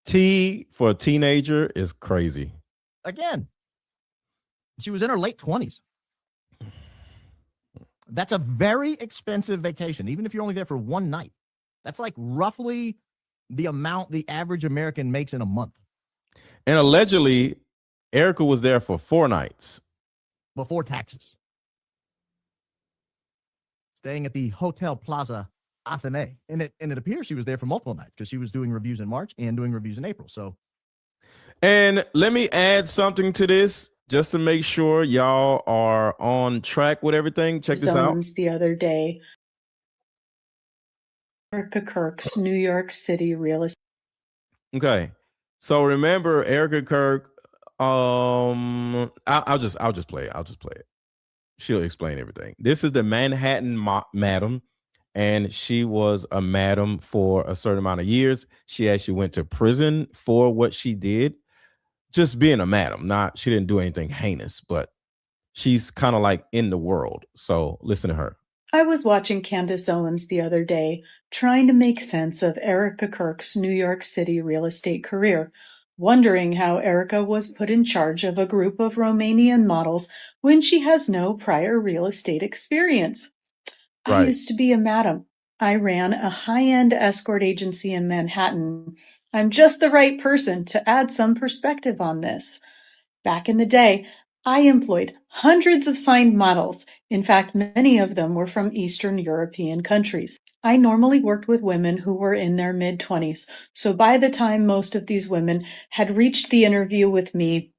Speaker 1: T for a teenager is crazy.
Speaker 2: Again, she was in her late 20s. That's a very expensive vacation, even if you're only there for one night. That's like roughly the amount the average American makes in a month.
Speaker 1: And allegedly, Erika was there for 4 nights.
Speaker 2: Before taxes. Staying at the Hotel Plaza Athénée. And it appears she was there for multiple nights because she was doing reviews in March and doing reviews in April. So,
Speaker 1: and let me add something to this just to make sure y'all are on track with everything. Check this out.
Speaker 8: The other day, Erika Kirk's New York City real estate.
Speaker 1: Okay. So remember Erika Kirk. I'll just play it. I'll just play it. She'll explain everything. This is the Manhattan madam, and she was a madam for a certain amount of years. She actually went to prison for what she did, just being a madam. She didn't do anything heinous, but she's kind of like in the world. So listen to her.
Speaker 8: I was watching Candace Owens the other day, trying to make sense of Erika Kirk's New York City real estate career, wondering how Erika was put in charge of a group of Romanian models when she has no prior real estate experience. I
Speaker 1: Right.
Speaker 8: used to be a madam. I ran a high-end escort agency in Manhattan. I'm just the right person to add some perspective on this. Back in the day, I employed hundreds of signed models. In fact, many of them were from Eastern European countries. I normally worked with women who were in their mid-20s, so by the time most of these women had reached the interview with me,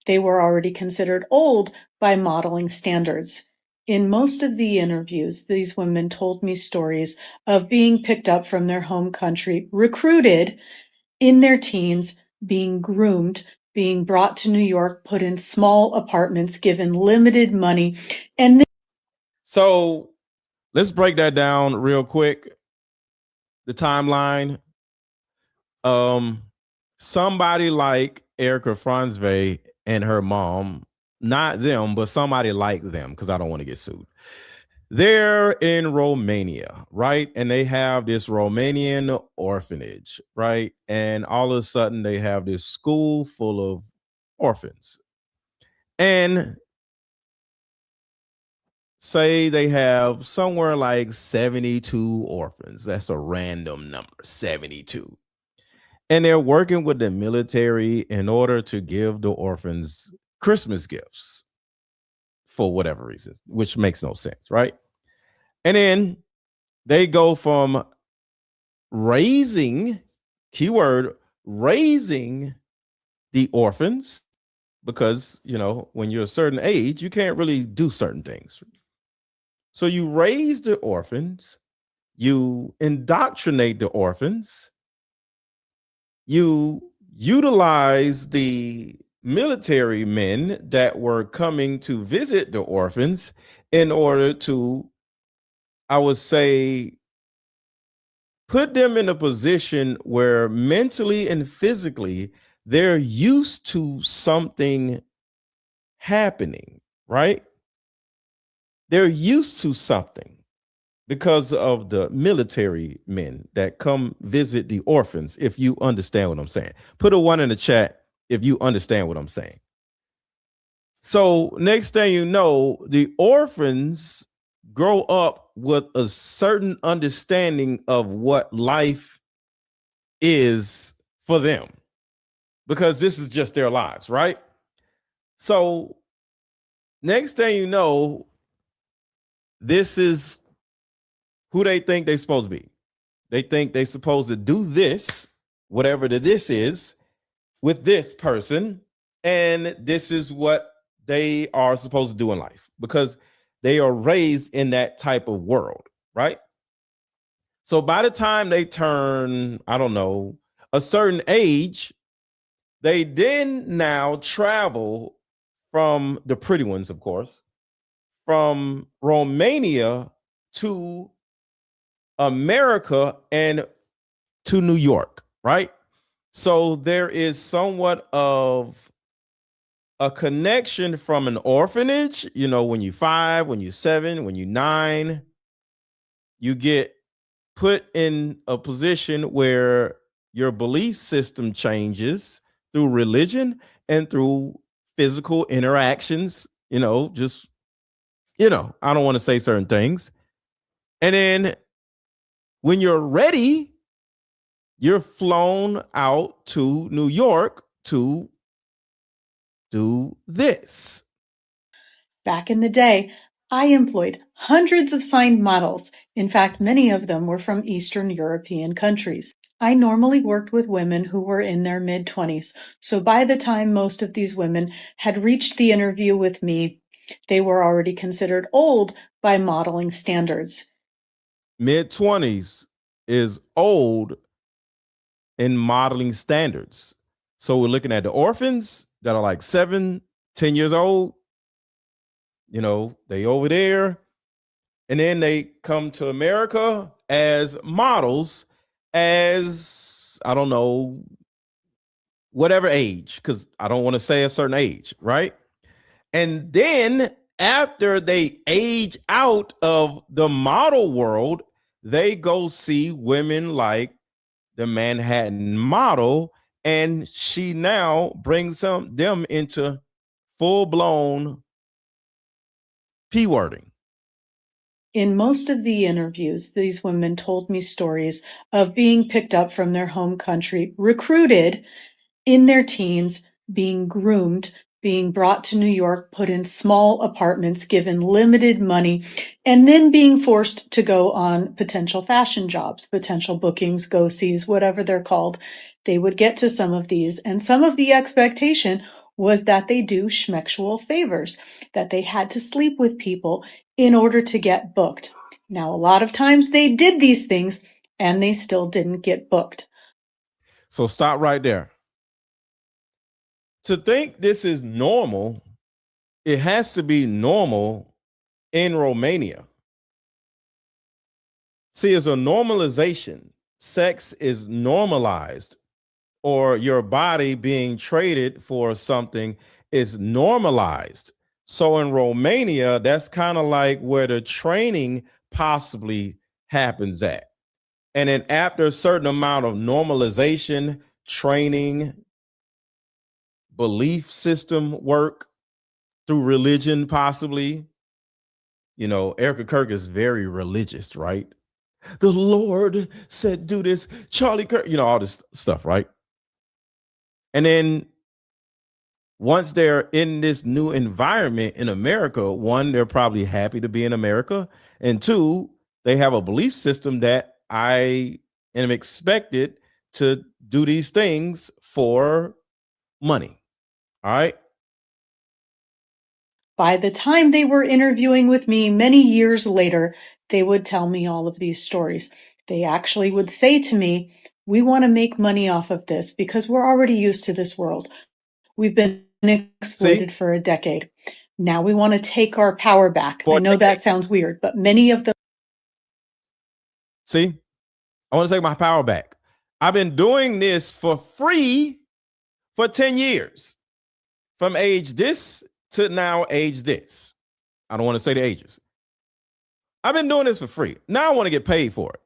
Speaker 8: they were already considered old by modeling standards. In most of the interviews, these women told me stories of being picked up from their home country, recruited in their teens, being groomed, being brought to New York, put in small apartments, given limited money, and
Speaker 1: So let's break that down real quick. The timeline. Somebody like Erika Frantzve and her mom, not them, but somebody like them, because I don't want to get sued. They're in Romania, right? And they have this Romanian orphanage, right? And all of a sudden they have this school full of orphans. And say they have somewhere like 72 orphans. That's a random number, 72. And they're working with the military in order to give the orphans Christmas gifts for whatever reason, which makes no sense, right? And then they go from raising, keyword, raising the orphans, because, you know, when you're a certain age, you can't really do certain things. So you raise the orphans, you indoctrinate the orphans, you utilize the military men that were coming to visit the orphans in order to, I would say, put them in a position where mentally and physically they're used to something happening, right? They're used to something because of the military men that come visit the orphans, if you understand what I'm saying. Put a 1 in the chat if you understand what I'm saying. So next thing you know, the orphans grow up with a certain understanding of what life is for them, because this is just their lives, right? So next thing you know, this is who they think they're supposed to be. They think they're supposed to do this, whatever this is, with this person, and this is what they are supposed to do in life because they are raised in that type of world, right? So by the time they turn, I don't know, a certain age, they then now travel from the pretty ones, of course, from Romania to America and to New York, right? So there is somewhat of a connection from an orphanage. You know, when you're 5, when you're 7, when you're 9, you get put in a position where your belief system changes through religion and through physical interactions, you know, just, you know, I don't want to say certain things. And then when you're ready, you're flown out to New York to do this.
Speaker 8: back in the day, I employed hundreds of signed models. In fact, many of them were from Eastern European countries. I normally worked with women who were in their mid-20s, so by the time most of these women had reached the interview with me, they were already considered old by modeling standards.
Speaker 1: Mid-20s is old in modeling standards. So we're looking at the orphans that are like 7, 10 years old. You know, they over there. And then they come to America as models as, I don't know, whatever age, because I don't want to say a certain age, right? And then after they age out of the model world, they go see women like the Manhattan model, and she now brings them into full-blown P-wording.
Speaker 8: In most of the interviews, these women told me stories of being picked up from their home country, recruited in their teens, being groomed, being brought to New York, put in small apartments, given limited money, and then being forced to go on potential fashion jobs, potential bookings, go-sees, whatever they're called. They would get to some of these, and some of the expectation was that they do schmexual favors, that they had to sleep with people in order to get booked. Now, a lot of times they did these things and they still didn't get booked.
Speaker 1: So stop right there. To think this is normal, it has to be normal in Romania. See, it's a normalization. Sex is normalized, or your body being traded for something is normalized. So in Romania, that's kind of like where the training possibly happens at. And then after a certain amount of normalization, training, belief system work through religion, possibly, you know, Erika Kirk is very religious, right? The Lord said, do this. Charlie Kirk, you know, all this stuff, right? And then once they're in this new environment in America, one, they're probably happy to be in America. And two, they have a belief system that I am expected to do these things for money. All right.
Speaker 8: By the time they were interviewing with me many years later, they would tell me all of these stories. They actually would say to me, we want to make money off of this because we're already used to this world. We've been exploited for a decade. Now we want to take our power back. I know that sounds weird, but many of them.
Speaker 1: See, I want to take my power back. I've been doing this for free for 10 years. From age this to now age this. I don't want to say the ages. I've been doing this for free. Now I want to get paid for it.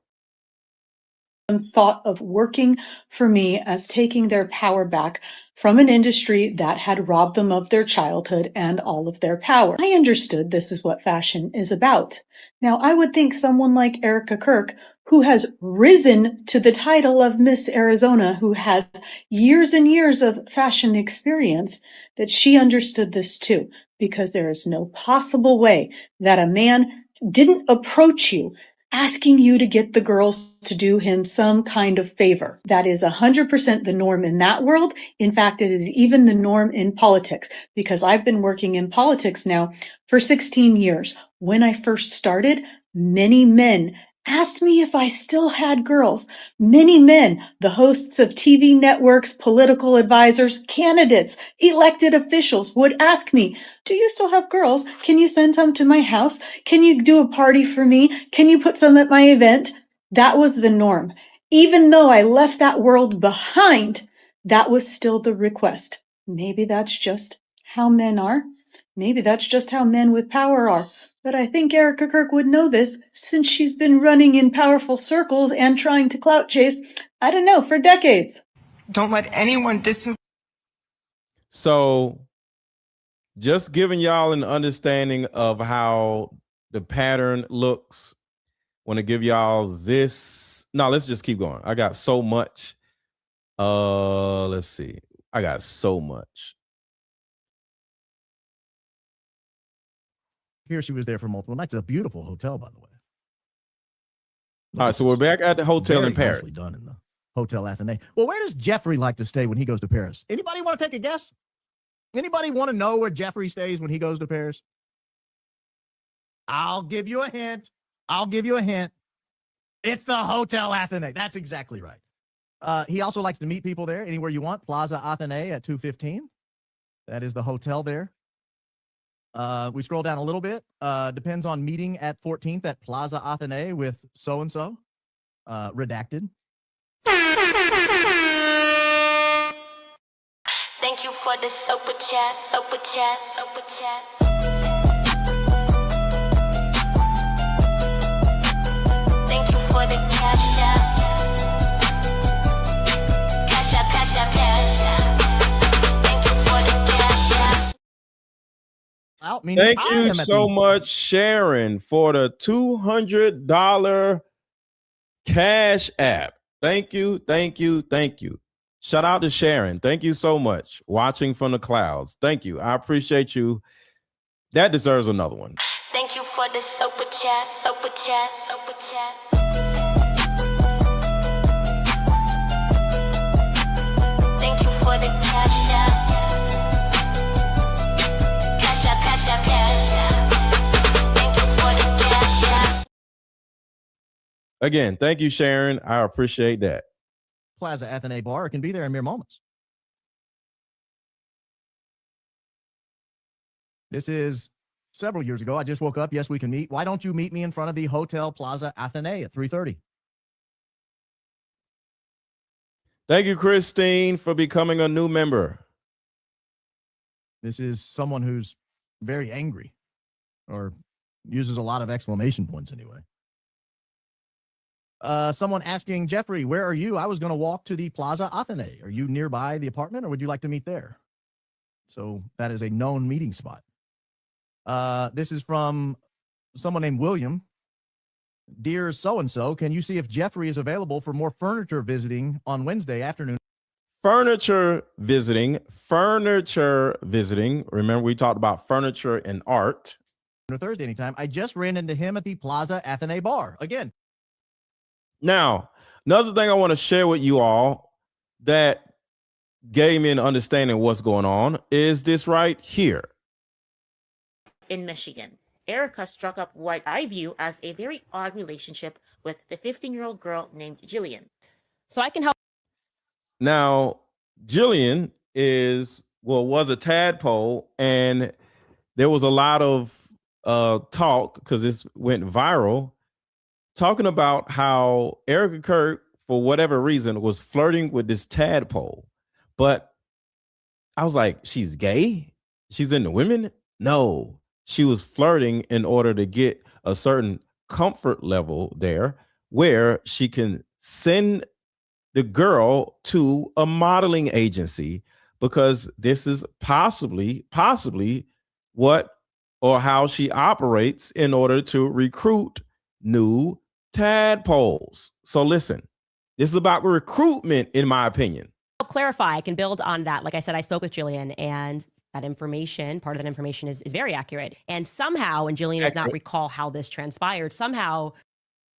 Speaker 8: Thought of working for me as taking their power back from an industry that had robbed them of their childhood and all of their power. I understood this is what fashion is about. Now, I would think someone like Erika Kirk, who has risen to the title of Miss Arizona, who has years and years of fashion experience, that she understood this too, because there is no possible way that a man didn't approach you asking you to get the girls to do him some kind of favor. That is 100% the norm in that world. In fact, it is even the norm in politics, because I've been working in politics now for 16 years. When I first started, many men asked me if I still had girls. Many men, the hosts of TV networks, political advisors, candidates, elected officials would ask me, do you still have girls? Can you send some to my house? Can you do a party for me? Can you put some at my event? That was the norm. Even though I left that world behind, that was still the request. Maybe that's just how men are. Maybe that's just how men with power are. But I think Erika Kirk would know this, since she's been running in powerful circles and trying to clout chase, I don't know, for decades.
Speaker 9: Don't let anyone
Speaker 1: So just giving y'all an understanding of how the pattern looks. Want to give y'all this. No, let's just keep going. I got so much. Let's see. I got so much.
Speaker 2: Here she was there for multiple nights. It's a beautiful hotel, by the way.
Speaker 1: All right, so we're back at the hotel in Paris.
Speaker 2: Nicely done in the Hotel Athénée. Well, where does Jeffrey like to stay when he goes to Paris? Anybody want to take a guess? Anybody want to know where Jeffrey stays when he goes to Paris? I'll give you a hint. It's the Hotel Athénée. That's exactly right. He also likes to meet people there anywhere you want. Plaza Athénée at 215. That is the hotel there. We scroll down a little bit. Depends on meeting at 14th at Plaza Athénée with so-and-so. Redacted.
Speaker 6: Thank you for the super chat.
Speaker 2: out, meaning
Speaker 1: Thank
Speaker 2: I
Speaker 1: you
Speaker 2: am at
Speaker 1: so
Speaker 2: the
Speaker 1: much, Sharon, for the $200 Cash App. Thank you, thank you, thank you. Shout out to Sharon. Thank you so much. Watching from the clouds. Thank you. I appreciate you. That deserves another one.
Speaker 6: Thank you for the super chat, super chat, super chat. Thank you for the cash app. Cash app, cash app, cash app. Thank you for the cash app.
Speaker 1: Again, thank you, Sharon. I appreciate that.
Speaker 2: Plaza Athenae bar. It can be there in mere moments. This is several years ago. I just woke up. Yes, we can meet. Why don't you meet me in front of the Hotel Plaza Athenae at 3:30?
Speaker 1: Thank you, Christine, for becoming a new member.
Speaker 2: This is someone who's very angry or uses a lot of exclamation points anyway. Someone asking, Jeffrey, where are you? I was going to walk to the Plaza Athenae. Are you nearby the apartment or would you like to meet there? So that is a known meeting spot. This is from someone named William. Dear so-and-so, can you see if Jeffrey is available for more furniture visiting on Wednesday afternoon?
Speaker 1: Furniture visiting. Remember, we talked about furniture and art.
Speaker 2: Or Thursday anytime. I just ran into him at the Plaza Athenae bar. Again.
Speaker 1: Now, another thing I want to share with you all that gave me an understanding of what's going on is this right here.
Speaker 9: In Michigan, Erika struck up what I view as a very odd relationship with the 15-year-old girl named Jillian.
Speaker 10: So I can help.
Speaker 1: Now, Jillian was a tadpole, and there was a lot of talk because this went viral, talking about how Erika Kirk, for whatever reason, was flirting with this tadpole. But I was like, she's gay? She's into women? No. She was flirting in order to get a certain comfort level there where she can send the girl to a modeling agency, because this is possibly what or how she operates in order to recruit new tadpoles. So listen, this is about recruitment, in my opinion.
Speaker 10: I'll clarify. I can build on that. Like I said, I spoke with Jillian, and that information, part of that information is very accurate. And somehow, and Jillian does not recall how this transpired, somehow.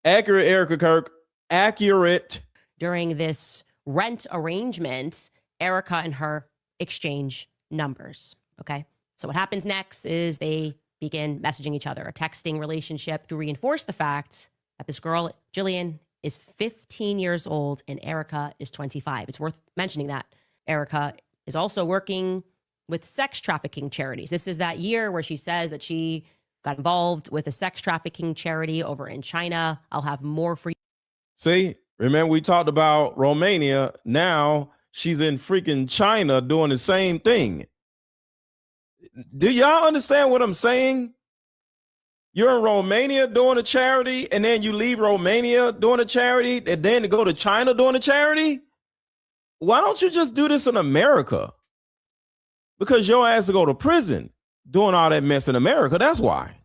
Speaker 1: Accurate, Erika Kirk. Accurate.
Speaker 10: During this rent arrangement, Erika and her exchange numbers. Okay. So what happens next is they begin messaging each other, a texting relationship to reinforce the fact that this girl, Jillian, is 15 years old and Erika is 25. It's worth mentioning that Erika is also working with sex trafficking charities. This is that year where she says that she got involved with a sex trafficking charity over in China. I'll have more for you.
Speaker 1: See, remember we talked about Romania. Now she's in freaking China doing the same thing. Do y'all understand what I'm saying? You're in Romania doing a charity, and then you leave Romania doing a charity, and then to go to China doing a charity? Why don't you just do this in America? Because your ass to go to prison doing all that mess in America. That's why.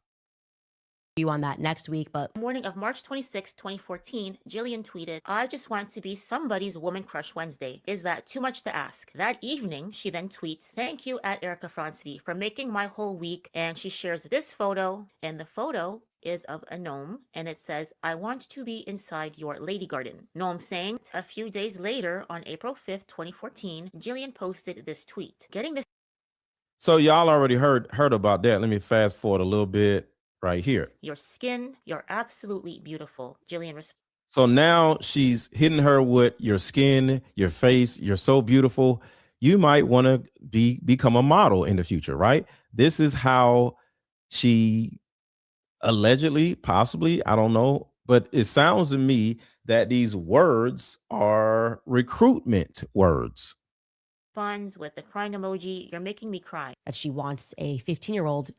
Speaker 10: You on that next week, but
Speaker 9: Morning of March 26, 2014, Jillian tweeted, I just want to be somebody's woman crush Wednesday. Is that too much to ask? That evening, she then tweets, thank you at Erika Frantzve for making my whole week. And she shares this photo, and the photo is of a gnome, and it says, I want to be inside your lady garden. Gnome saying. A few days later, on April 5th, 2014, Jillian posted this tweet. Getting this.
Speaker 1: So y'all already heard about that. Let me fast forward a little bit right here.
Speaker 9: Your skin, you're absolutely beautiful. Jillian responds.
Speaker 1: So now she's hitting her with your skin, your face. You're so beautiful. You might want to become a model in the future, right? This is how she allegedly, possibly, I don't know, but it sounds to me that these words are recruitment words.
Speaker 9: With the crying emoji, you're making me cry.
Speaker 10: That she wants a 15-year-old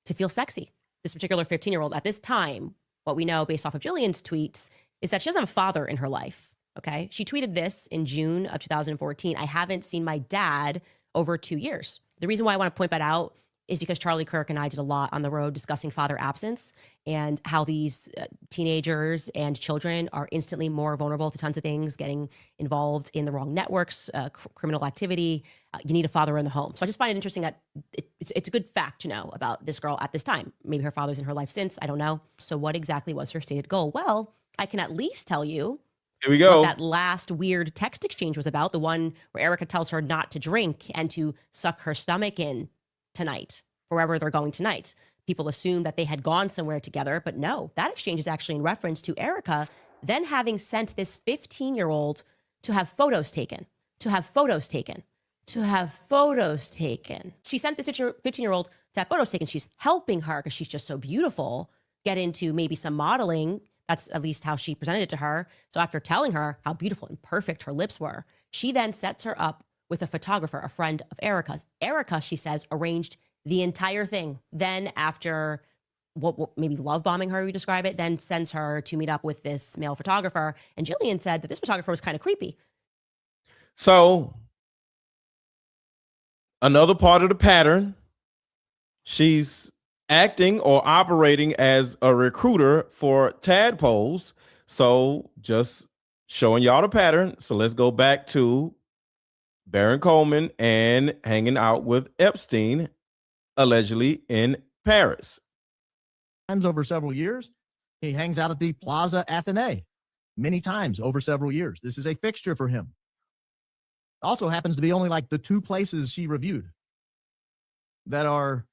Speaker 10: to feel sexy. This particular 15-year-old at this time, what we know based off of Jillian's tweets is that she doesn't have a father in her life. Okay. She tweeted this in June of 2014. I haven't seen my dad over 2 years. The reason why I want to point that out is because Charlie Kirk and I did a lot on the road discussing father absence and how these teenagers and children are instantly more vulnerable to tons of things, getting involved in the wrong networks, criminal activity. You need a father in the home. So I just find it interesting that it's a good fact to know about this girl at this time. Maybe her father's in her life since, I don't know. So what exactly was her stated goal? Well, I can at least tell you
Speaker 1: here we go.
Speaker 10: What that last weird text exchange was about, the one where Erika tells her not to drink and to suck her stomach in tonight, wherever they're going tonight. People assumed that they had gone somewhere together, but no, that exchange is actually in reference to Erika then having sent this 15-year-old to have photos taken. She sent this 15-year-old to have photos taken. She's helping her because she's just so beautiful, get into maybe some modeling. That's at least how she presented it to her. So after telling her how beautiful and perfect her lips were, she then sets her up with a photographer, a friend of Erika's. Erika, she says, arranged the entire thing. Then after what maybe love bombing her, you describe it, then sends her to meet up with this male photographer. And Jillian said that this photographer was kind of creepy.
Speaker 1: So another part of the pattern, she's acting or operating as a recruiter for tadpoles. So just showing y'all the pattern. So let's go back to Baron Coleman and hanging out with Epstein, allegedly in Paris.
Speaker 2: Times over several years, he hangs out at the Plaza Athénée many times over several years. This is a fixture for him. Also happens to be only like the 2 places she reviewed that are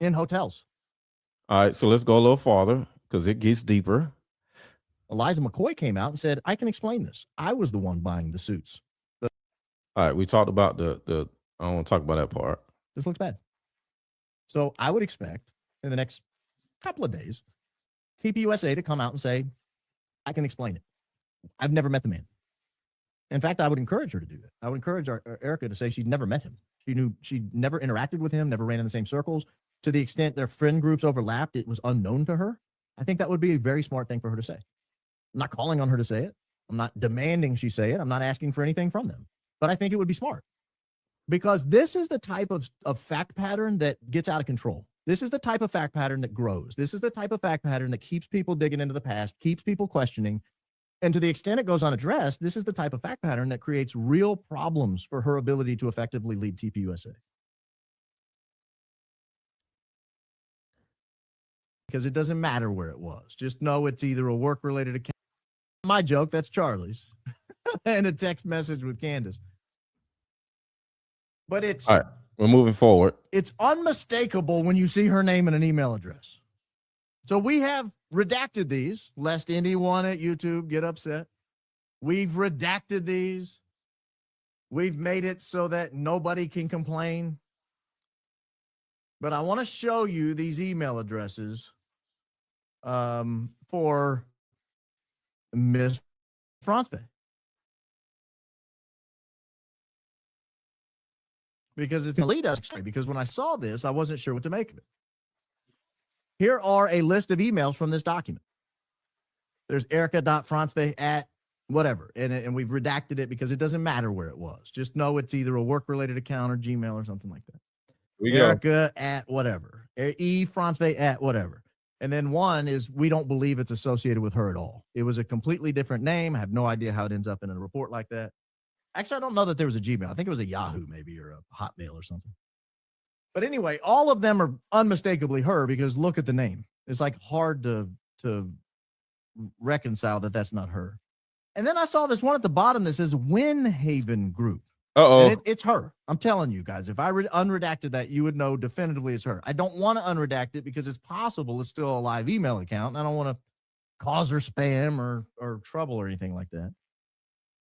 Speaker 2: in hotels.
Speaker 1: All right, so let's go a little farther because it gets deeper.
Speaker 2: Eliza McCoy came out and said, I can explain this. I was the one buying the suits.
Speaker 1: All right, we talked about the I don't want to talk about that part.
Speaker 2: This looks bad. So I would expect in the next couple of days, TPUSA to come out and say, I can explain it. I've never met the man. In fact, I would encourage her to do that. I would encourage Erika to say she'd never met him. She'd never interacted with him, never ran in the same circles. To the extent their friend groups overlapped, it was unknown to her. I think that would be a very smart thing for her to say. I'm not calling on her to say it. I'm not demanding she say it. I'm not asking for anything from them. But I think it would be smart because this is the type of fact pattern that gets out of control. This is the type of fact pattern that grows. This is the type of fact pattern that keeps people digging into the past, keeps people questioning. And to the extent it goes unaddressed, this is the type of fact pattern that creates real problems for her ability to effectively lead TPUSA. Because it doesn't matter where it was. Just know it's either a work-related account. My joke, that's Charlie's. And a text message with Candace. But it's...
Speaker 1: All right, we're moving forward.
Speaker 2: It's unmistakable when you see her name and an email address. So we have redacted these, lest anyone at YouTube get upset. We've redacted these. We've made it so that nobody can complain. But I want to show you these email addresses for Ms. Frantzve. Because it's a lead us, because when I saw this, I wasn't sure what to make of it. Here are a list of emails from this document. There's Erika.Frantzve at whatever, and we've redacted it because it doesn't matter where it was. Just know it's either a work-related account or Gmail or something like that. Erika at whatever, Frantzve at whatever. And then one is we don't believe it's associated with her at all. It was a completely different name. I have no idea how it ends up in a report like that. Actually, I don't know that there was a Gmail. I think it was a Yahoo maybe or a Hotmail or something. But anyway, all of them are unmistakably her because look at the name. It's like hard to reconcile that that's not her. And then I saw this one at the bottom that says Windhaven Group.
Speaker 1: Uh-oh.
Speaker 2: It's her. I'm telling you guys, if I unredacted that, you would know definitively it's her. I don't want to unredact it because it's possible it's still a live email account. And I don't want to cause her spam or trouble or anything like that.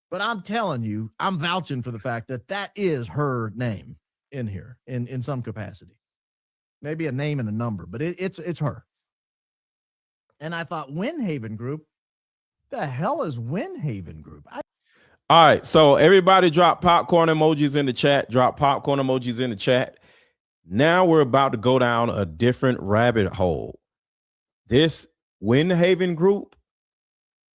Speaker 2: But I'm telling you, I'm vouching for the fact that that is her name in here in some capacity. Maybe a name and a number, but it's her. And I thought Windhaven Group, the hell is Windhaven Group?
Speaker 1: All right, so everybody drop popcorn emojis in the chat. Drop popcorn emojis in the chat. Now we're about to go down a different rabbit hole. This Windhaven Group,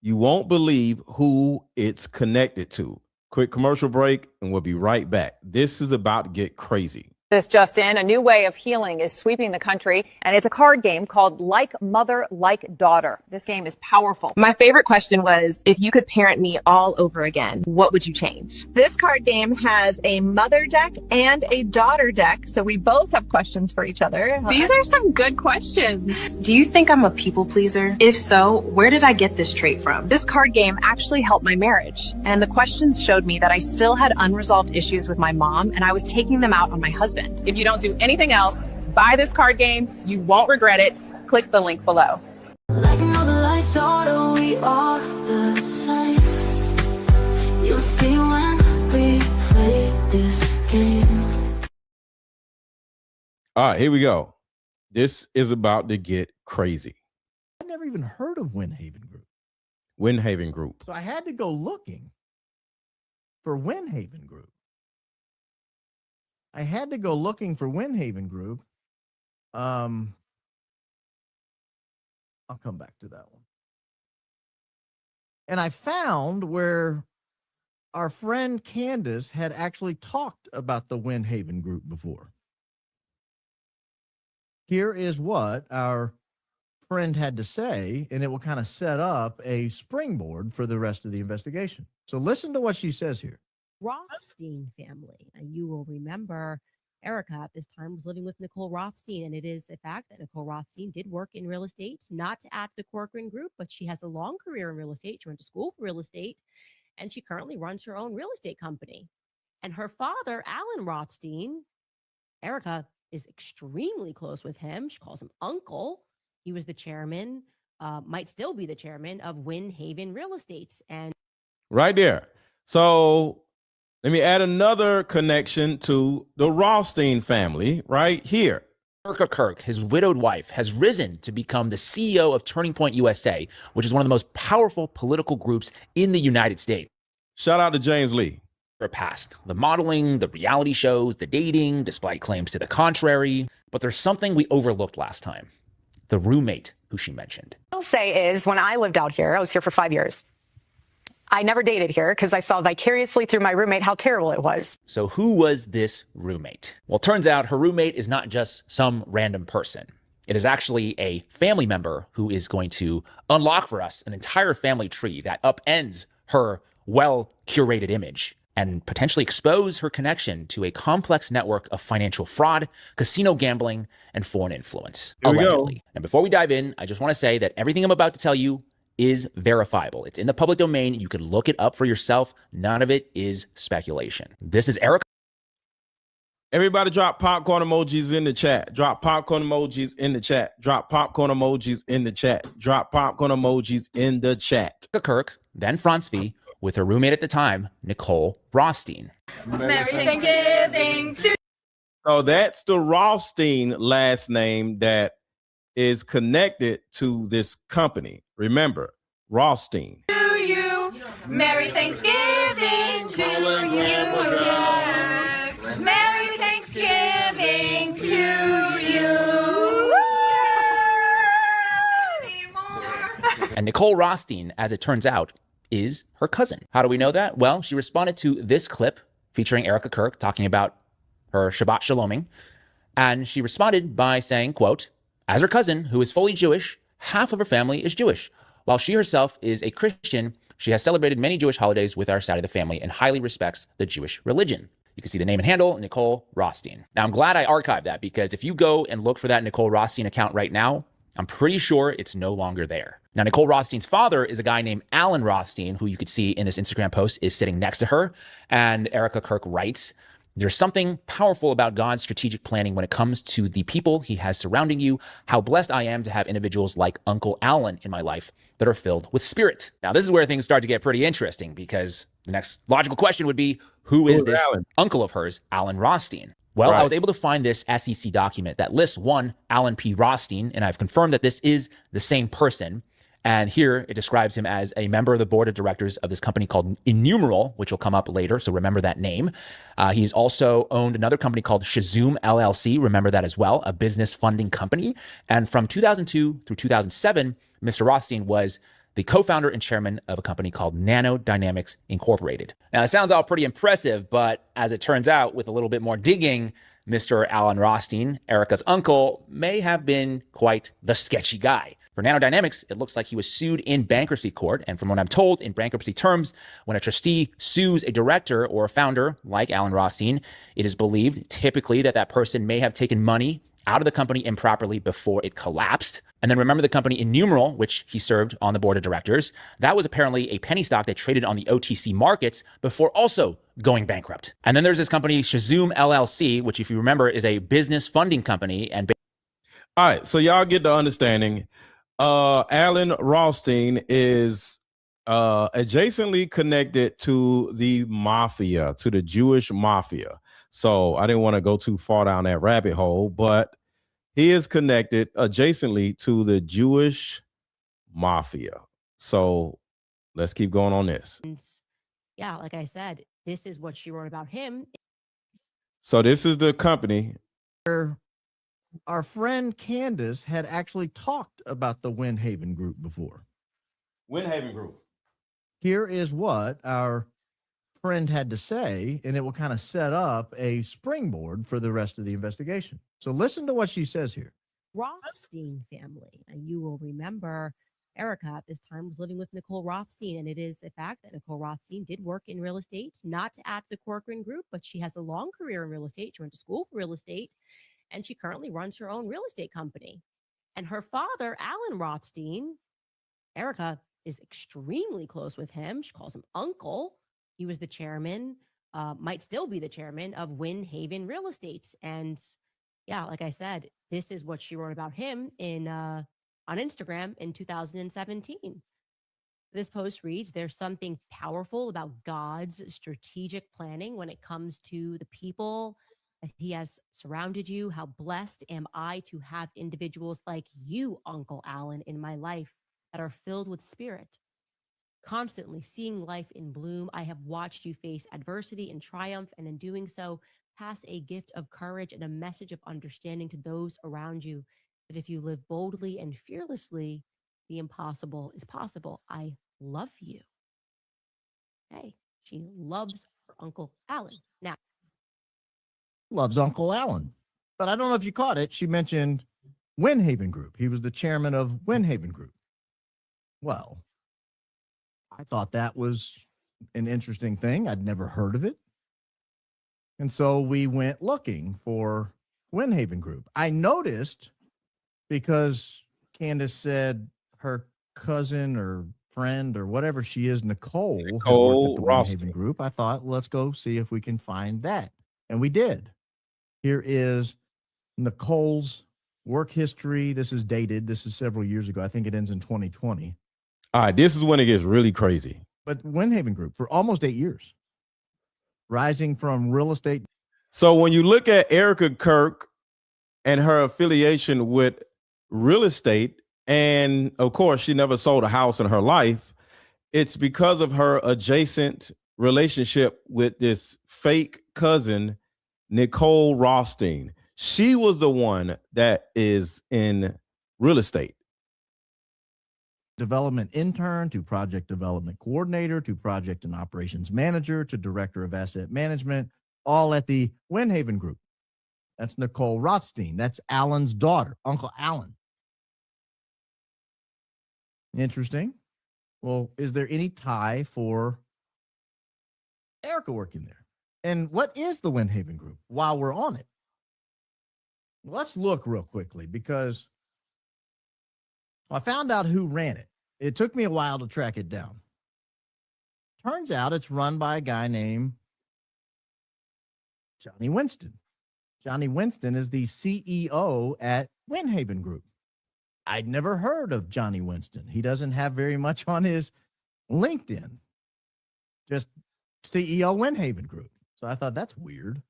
Speaker 1: you won't believe who it's connected to. Quick commercial break, and we'll be right back. This is about to get crazy.
Speaker 3: This just in, a new way of healing is sweeping the country, and it's a card game called Like Mother, Like Daughter. This game is powerful.
Speaker 4: My favorite question was, if you could parent me all over again, what would you change? This card game has a mother deck and a daughter deck, so we both have questions for each other.
Speaker 5: These are some good questions. Do you think I'm a people pleaser? If so, where did I get this trait from?
Speaker 3: This card game actually helped my marriage, and the questions showed me that I still had unresolved issues with my mom, and I was taking them out on my husband. If you don't do anything else, buy this card game. You won't regret it. Click the link below.
Speaker 6: Like mother, like daughter, we are the same. You'll see when we play this game.
Speaker 1: All right, here we go. This is about to get crazy.
Speaker 2: I never even heard of Windhaven Group.
Speaker 1: Windhaven Group.
Speaker 2: So I had to go looking for Windhaven Group. I had to go looking for Windhaven Group. I'll come back to that one. And I found where our friend Candace had actually talked about the Windhaven Group before. Here is what our friend had to say, and it will kind of set up a springboard for the rest of the investigation. So listen to what she says here.
Speaker 10: Rothstein family. Now, you will remember Erika at this time was living with Nicole Rothstein, and it is a fact that Nicole Rothstein did work in real estate, not at the Corcoran Group, but she has a long career in real estate. She went to school for real estate, and she currently runs her own real estate company. And her father, Alan Rothstein, Erika is extremely close with him. She calls him uncle. He was the chairman, might still be the chairman of Windhaven Real Estate. And
Speaker 1: Right there. So let me add another connection to the Rothstein family right here.
Speaker 11: Erika Kirk, his widowed wife, has risen to become the CEO of Turning Point USA, which is one of the most powerful political groups in the United States.
Speaker 1: Shout out to James Lee.
Speaker 11: Her past, the modeling, the reality shows, the dating, despite claims to the contrary. But there's something we overlooked last time. The roommate who she mentioned.
Speaker 12: What I'll say is when I lived out here, I was here for 5 years. I never dated here because I saw vicariously through my roommate how terrible it was.
Speaker 11: So who was this roommate? Well, turns out her roommate is not just some random person. It is actually a family member who is going to unlock for us an entire family tree that upends her well-curated image and potentially expose her connection to a complex network of financial fraud, casino gambling, and foreign influence, allegedly. And before we dive in, I just want to say that everything I'm about to tell you is verifiable. It's in the public domain. You can look it up for yourself. None of it is speculation. This is Erika.
Speaker 1: Everybody drop popcorn emojis in the chat. Drop popcorn emojis in the chat. Drop popcorn emojis in the chat. Drop popcorn emojis in the chat.
Speaker 11: Kirk, then Frantzve, with her roommate at the time, Nicole Rothstein.
Speaker 4: Merry Thanksgiving to
Speaker 1: So that's the Rothstein last name that is connected to this company. Remember, Rothstein.
Speaker 4: you. Merry Thanksgiving to you. Merry Thanksgiving to you.
Speaker 11: And Nicole Rothstein, as it turns out, is her cousin. How do we know that? Well, she responded to this clip featuring Erika Kirk talking about her Shabbat Shaloming. And she responded by saying, quote, as her cousin, who is fully Jewish, half of her family is Jewish. While she herself is a Christian, she has celebrated many Jewish holidays with our side of the family and highly respects the Jewish religion. You can see the name and handle, Nicole Rothstein. Now, I'm glad I archived that because if you go and look for that Nicole Rothstein account right now, I'm pretty sure it's no longer there. Now, Nicole Rothstein's father is a guy named Alan Rothstein, who you could see in this Instagram post is sitting next to her. And Erika Kirk writes, there's something powerful about God's strategic planning when it comes to the people he has surrounding you. How blessed I am to have individuals like Uncle Alan in my life that are filled with spirit. Now, this is where things start to get pretty interesting because the next logical question would be, who is this Alan? Uncle of hers, Alan Rothstein? Well, I was able to find this SEC document that lists one Alan P. Rothstein, and I've confirmed that this is the same person. And here it describes him as a member of the board of directors of this company called Innumerable, which will come up later. So remember that name. He's also owned another company called Shazoom LLC. Remember that as well, a business funding company. And from 2002 through 2007, Mr. Rothstein was the co-founder and chairman of a company called Nano Dynamics Incorporated. Now, it sounds all pretty impressive, but as it turns out, with a little bit more digging, Mr. Alan Rothstein, Erika's uncle, may have been quite the sketchy guy. For Nanodynamics, it looks like he was sued in bankruptcy court. And from what I'm told, in bankruptcy terms, when a trustee sues a director or a founder like Alan Rothstein, it is believed typically that person may have taken money out of the company improperly before it collapsed. And then remember the company Innumerable, which he served on the board of directors. That was apparently a penny stock that traded on the OTC markets before also going bankrupt. And then there's this company Shazoom LLC, which if you remember is a business funding company. And
Speaker 1: all right, so y'all get the understanding. Alan Rothstein is adjacently connected to the mafia, to the Jewish mafia. So I didn't want to go too far down that rabbit hole, but he is connected adjacently to the Jewish mafia. So let's keep going on this.
Speaker 10: And yeah, like I said, this is what she wrote about him.
Speaker 1: So this is the company.
Speaker 2: Our friend Candace had actually talked about the Windhaven Group before.
Speaker 1: Windhaven Group.
Speaker 2: Here is what our friend had to say, and it will kind of set up a springboard for the rest of the investigation. So listen to what she says here.
Speaker 10: Rothstein family. And you will remember Erika at this time was living with Nicole Rothstein, and it is a fact that Nicole Rothstein did work in real estate, not at the Corcoran Group, but she has a long career in real estate. She went to school for real estate, and she currently runs her own real estate company. And her father, Alan Rothstein, Erika is extremely close with him. She calls him uncle. He was the chairman, might still be the chairman of Windhaven Real Estate. And yeah, like I said, this is what she wrote about him in on Instagram in 2017. This post reads, "There's something powerful about God's strategic planning when it comes to the people that he has surrounded you. How blessed am I to have individuals like you, Uncle Alan, in my life that are filled with spirit. Constantly seeing life in bloom, I have watched you face adversity and triumph, and in doing so, pass a gift of courage and a message of understanding to those around you that if you live boldly and fearlessly, the impossible is possible. I love you." Hey, she loves her Uncle Alan. Now,
Speaker 2: Loves Uncle Alan. But I don't know if you caught it. She mentioned Windhaven Group. He was the chairman of Windhaven Group. Well, I thought that was an interesting thing. I'd never heard of it. And so we went looking for Windhaven Group. I noticed, because Candace said her cousin or friend or whatever she is, Nicole had worked at the Windhaven Group. I thought, let's go see if we can find that. And we did. Here is Nicole's work history. This is dated. This is several years ago. I think it ends in 2020.
Speaker 1: All right, this is when it gets really crazy.
Speaker 2: But Windhaven Group for almost 8 years, rising from real estate.
Speaker 1: So when you look at Erika Kirk and her affiliation with real estate, and of course, she never sold a house in her life, it's because of her adjacent relationship with this fake cousin, Nicole Rothstein. She was the one that is in real estate.
Speaker 2: Development intern to project development coordinator to project and operations manager to director of asset management, all at the Windhaven Group. That's Nicole Rothstein. That's Alan's daughter, Uncle Alan. Interesting. Well, is there any tie for Erika working there? And what is the Windhaven Group while we're on it? Let's look real quickly, because I found out who ran it. It took me a while to track it down. Turns out it's run by a guy named Johnny Winston. Johnny Winston is the CEO at Windhaven Group. I'd never heard of Johnny Winston. He doesn't have very much on his LinkedIn. Just CEO Windhaven Group. So I thought that's weird.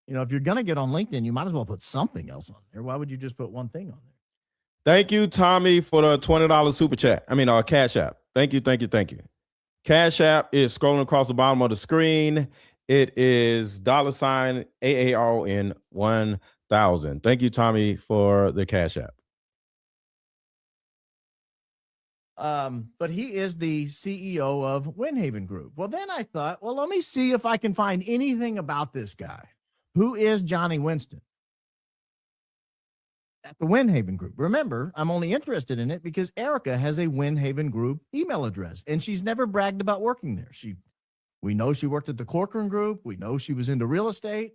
Speaker 2: You know, if you're going to get on LinkedIn, you might as well put something else on there. Why would you just put one thing on there?
Speaker 1: Thank you, Tommy, for the $20 super chat. Cash App. Thank you. Cash App is scrolling across the bottom of the screen. It is $AARON 1000. Thank you, Tommy, for the Cash App.
Speaker 2: But he is the CEO of Windhaven Group. Well, then I thought, well, let me see if I can find anything about this guy. Who is Johnny Winston? At the Windhaven Group. Remember, I'm only interested in it because Erika has a Windhaven Group email address, and she's never bragged about working there. We know she worked at the Corcoran Group. We know she was into real estate.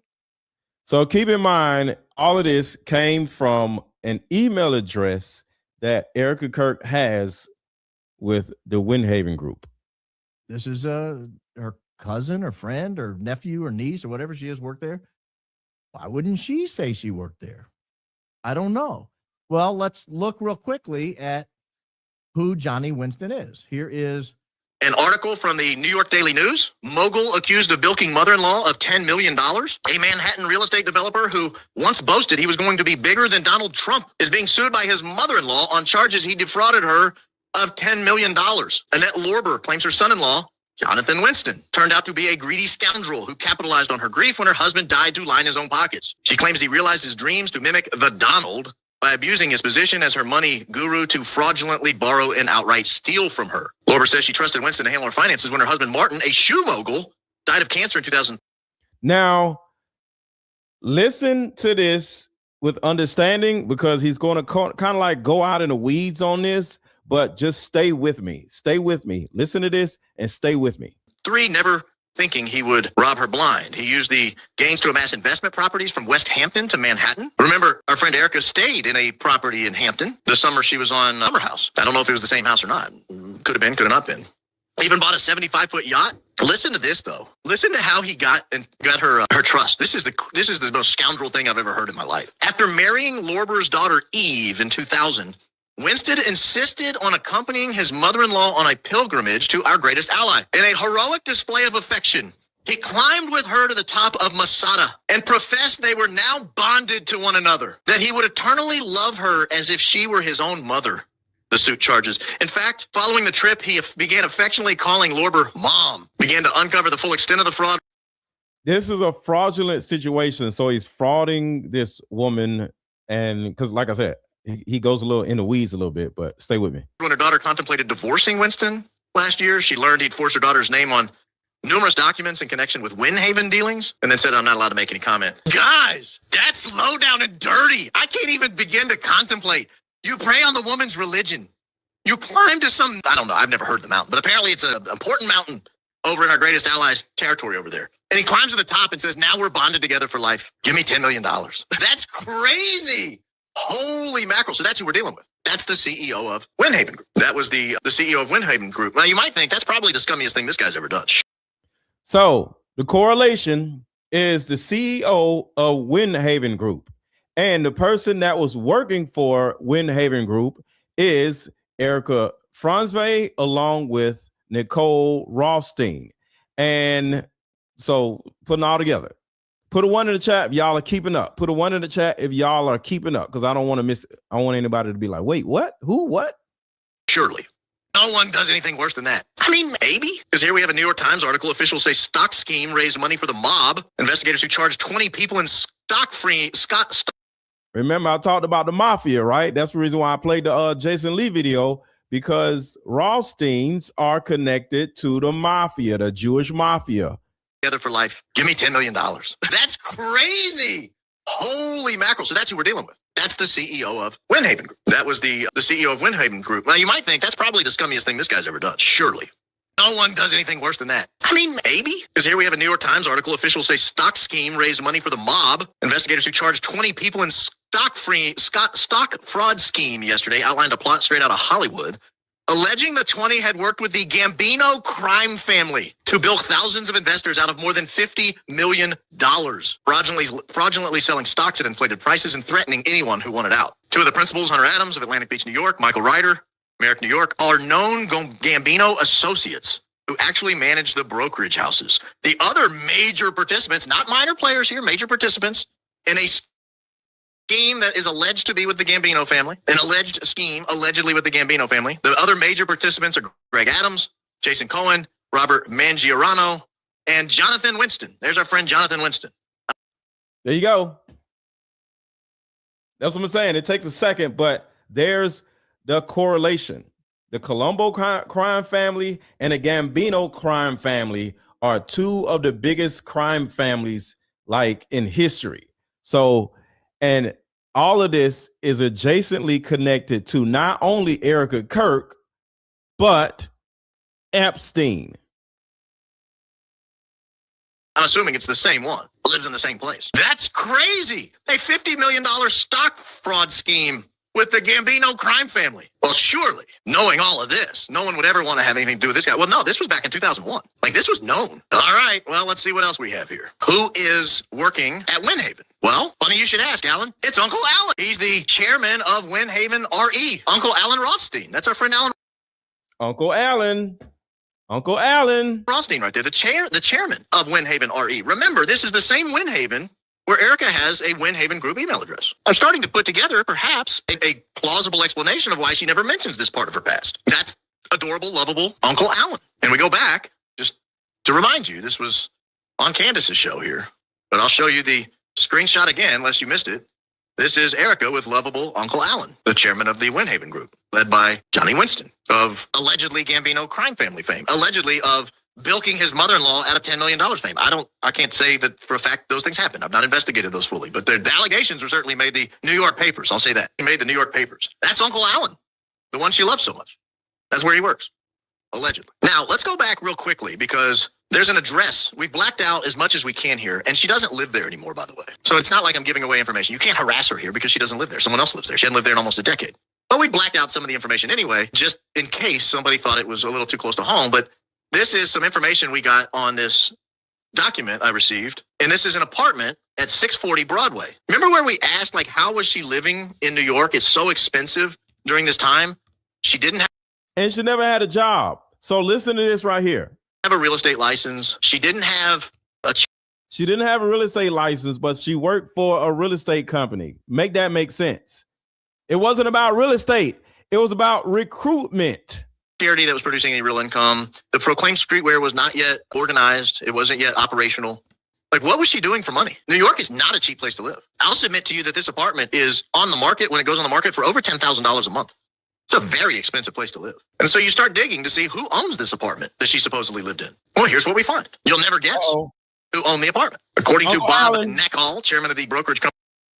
Speaker 1: So keep in mind, all of this came from an email address that Erika Kirk has with the Windhaven Group.
Speaker 2: This is her cousin or friend or nephew or niece or whatever she is worked there. Why wouldn't she say she worked there? I don't know. Well, let's look real quickly at who Johnny Winston is. Here is
Speaker 13: an article from the New York Daily News. Mogul accused of bilking mother-in-law of $10 million. A Manhattan real estate developer who once boasted he was going to be bigger than Donald Trump is being sued by his mother-in-law on charges he defrauded her of $10 million. Annette Lorber claims her son-in-law, Jonathan Winston, turned out to be a greedy scoundrel who capitalized on her grief when her husband died to line his own pockets. She claims he realized his dreams to mimic the Donald by abusing his position as her money guru to fraudulently borrow and outright steal from her. Lorber says she trusted Winston to handle her finances when her husband Martin, a shoe mogul, died of cancer in 2000.
Speaker 1: Now, listen to this with understanding, because he's going to kind of like go out in the weeds on this, but just stay with me. Stay with me. Listen to this and stay with me.
Speaker 13: 3, never thinking he would rob her blind. He used the gains to amass investment properties from West Hampton to Manhattan. Remember, our friend Erika stayed in a property in Hampton the summer she was on Summer House. I don't know if it was the same house or not. Could have been, could have not been. Even bought a 75-foot yacht. Listen to this, though. Listen to how he got her trust. This is the most scoundrel thing I've ever heard in my life. After marrying Lorber's daughter Eve in 2000, Winston insisted on accompanying his mother-in-law on a pilgrimage to our greatest ally. In a heroic display of affection, he climbed with her to the top of Masada and professed they were now bonded to one another, that he would eternally love her as if she were his own mother, the suit charges. In fact, following the trip, he began affectionately calling Lorber Mom, began to uncover the full extent of the fraud.
Speaker 1: This is a fraudulent situation. So he's frauding this woman, and because like I said, he goes a little in the weeds a little bit, but stay with me.
Speaker 13: When her daughter contemplated divorcing Winston last year, she learned he'd forced her daughter's name on numerous documents in connection with Windhaven dealings, and then said, I'm not allowed to make any comment. Guys, that's low down and dirty. I can't even begin to contemplate. You prey on the woman's religion. You climb to some, I don't know, I've never heard of the mountain, but apparently it's an important mountain over in our greatest allies' territory over there. And he climbs to the top and says, now we're bonded together for life. Give me $10 million. That's crazy. Holy mackerel. So that's who we're dealing with. That's the CEO of Windhaven Group. That was the CEO of Windhaven Group. Now, you might think that's probably the scummiest thing this guy's ever done.
Speaker 1: So the correlation is the CEO of Windhaven Group. And the person that was working for Windhaven Group is Erika Frantzve along with Nicole Rothstein. And so putting all together. Put a 1 in the chat if y'all are keeping up. Put a 1 in the chat if y'all are keeping up, because I don't want to miss it. I don't want anybody to be like, wait, what? Who? What?
Speaker 13: Surely. No one does anything worse than that. I mean, maybe. Because here we have a New York Times article. Officials say stock scheme raised money for the mob. Investigators who charged 20 people in
Speaker 1: Remember, I talked about the mafia, right? That's the reason why I played the Jason Lee video, because Rothsteins are connected to the mafia, the Jewish mafia.
Speaker 13: Together for life. Give me $10 million. That's crazy. Holy mackerel. So that's who we're dealing with. That's the CEO of Windhaven Group. That was the CEO of Windhaven Group. Now, you might think that's probably the scummiest thing this guy's ever done. Surely. No one does anything worse than that. I mean, maybe. Because here we have a New York Times article. Officials say stock scheme raised money for the mob. Investigators who charged 20 people in stock fraud scheme yesterday outlined a plot straight out of Hollywood, alleging the 20 had worked with the Gambino crime family to bilk thousands of investors out of more than $50 million, fraudulently selling stocks at inflated prices and threatening anyone who wanted out. 2 of the principals, Hunter Adams of Atlantic Beach, New York, Michael Ryder, Merrick, New York, are known Gambino associates who actually manage the brokerage houses. The other major participants, not minor players here, major participants in a scheme that is alleged to be with the Gambino family, an alleged scheme allegedly with the Gambino family. The other major participants are Greg Adams, Jason Cohen, Robert Mangiarano, and Jonathan Winston. There's our friend Jonathan Winston.
Speaker 1: There you go. That's what I'm saying. It takes a second, but there's the correlation. The Colombo crime family and the Gambino crime family are 2 of the biggest crime families like in history. So, and all of this is adjacently connected to not only Erika Kirk, but Epstein.
Speaker 13: I'm assuming it's the same one. Lives in the same place. That's crazy. A $50 million stock fraud scheme with the Gambino crime family. Well, surely, knowing all of this, no one would ever want to have anything to do with this guy. Well, no, this was back in 2001. Like, this was known. All right, well, let's see what else we have here. Who is working at Windhaven? Well, funny you should ask, Alan. It's Uncle Alan. He's the chairman of Windhaven RE. Uncle Alan Rothstein. That's our friend Alan.
Speaker 1: Uncle Alan. Uncle Alan
Speaker 13: Rothstein right there, the chairman of Windhaven RE. Remember, this is the same Windhaven where Erika has a Windhaven Group email address. I'm starting to put together, perhaps, a plausible explanation of why she never mentions this part of her past. That's adorable, lovable Uncle Alan. And we go back, just to remind you, this was on Candace's show here, but I'll show you the screenshot again, unless you missed it. This is Erika with lovable Uncle Alan, the chairman of the Windhaven Group, led by Johnny Winston, of allegedly Gambino crime family fame, allegedly of bilking his mother-in-law out of $10 million fame. I can't say that for a fact those things happened. I've not investigated those fully, but the allegations were certainly made the New York papers. I'll say that. He made the New York papers. That's Uncle Alan, the one she loves so much. That's where he works, allegedly. Now, let's go back real quickly because there's an address. We've blacked out as much as we can here, and she doesn't live there anymore, by the way. So it's not like I'm giving away information. You can't harass her here because she doesn't live there. Someone else lives there. She hadn't lived there in almost a decade. But we blacked out some of the information anyway, just in case somebody thought it was a little too close to home. But this is some information we got on this document I received, and this is an apartment at 640 Broadway. Remember where we asked, like, how was she living in New York? It's so expensive during this time. She didn't have...
Speaker 1: And she never had a job. So listen to this right here.
Speaker 13: Have a real estate license. She didn't have a...
Speaker 1: She didn't have a real estate license, but she worked for a real estate company. Make that make sense. It wasn't about real estate. It was about recruitment.
Speaker 13: Charity that was producing any real income. The proclaimed streetwear was not yet organized. It wasn't yet operational. Like, what was she doing for money? New York is not a cheap place to live. I'll submit to you that this apartment is on the market, when it goes on the market, for over $10,000 a month. It's a very expensive place to live. And so you start digging to see who owns this apartment that she supposedly lived in. Well, here's what we find. You'll never guess who owned the apartment. According to Bob Neckall, chairman of the brokerage company.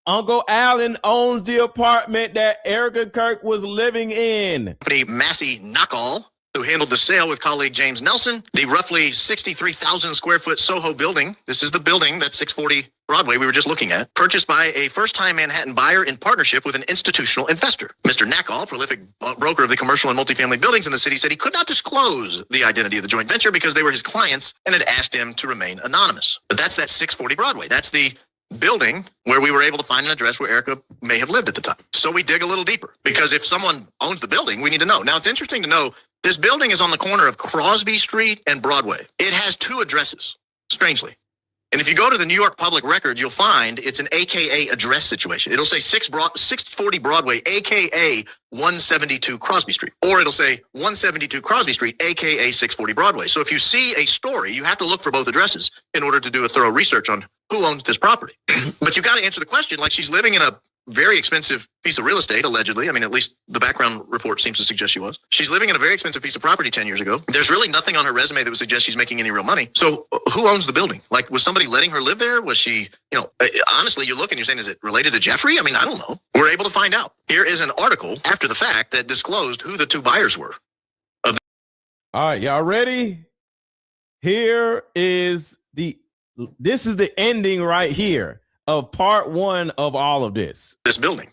Speaker 1: Uncle Alan owns the apartment that Erika Kirk was living in.
Speaker 13: Company Massey Knockall, who handled the sale with colleague James Nelson. The roughly 63,000 square foot Soho building. This is the building that's 640 Broadway we were just looking at. Purchased by a first-time Manhattan buyer in partnership with an institutional investor. Mr. Knockall, prolific broker of the commercial and multifamily buildings in the city, said he could not disclose the identity of the joint venture because they were his clients and had asked him to remain anonymous. But that's that 640 Broadway. That's the building where we were able to find an address where Erika may have lived at the time. So we dig a little deeper because if someone owns the building, we need to know. Now, it's interesting to know this building is on the corner of Crosby Street and Broadway. It has two addresses, strangely. And if you go to the New York Public Records, you'll find it's an AKA address situation. It'll say 640 Broadway, AKA 172 Crosby Street. Or it'll say 172 Crosby Street, AKA 640 Broadway. So if you see a story, you have to look for both addresses in order to do a thorough research on who owns this property. But you've got to answer the question, like, she's living in a very expensive piece of real estate, allegedly. I mean, at least the background report seems to suggest she was. She's living in a very expensive piece of property 10 years ago. There's really nothing on her resume that would suggest she's making any real money. So who owns the building? Like, was somebody letting her live there? Was she, honestly, you look and you're saying, is it related to Jeffrey? I mean, I don't know. We're able to find out. Here is an article after the fact that disclosed who the two buyers were.
Speaker 1: All right, y'all ready? This is the ending right here of part one of all of this.
Speaker 13: This building.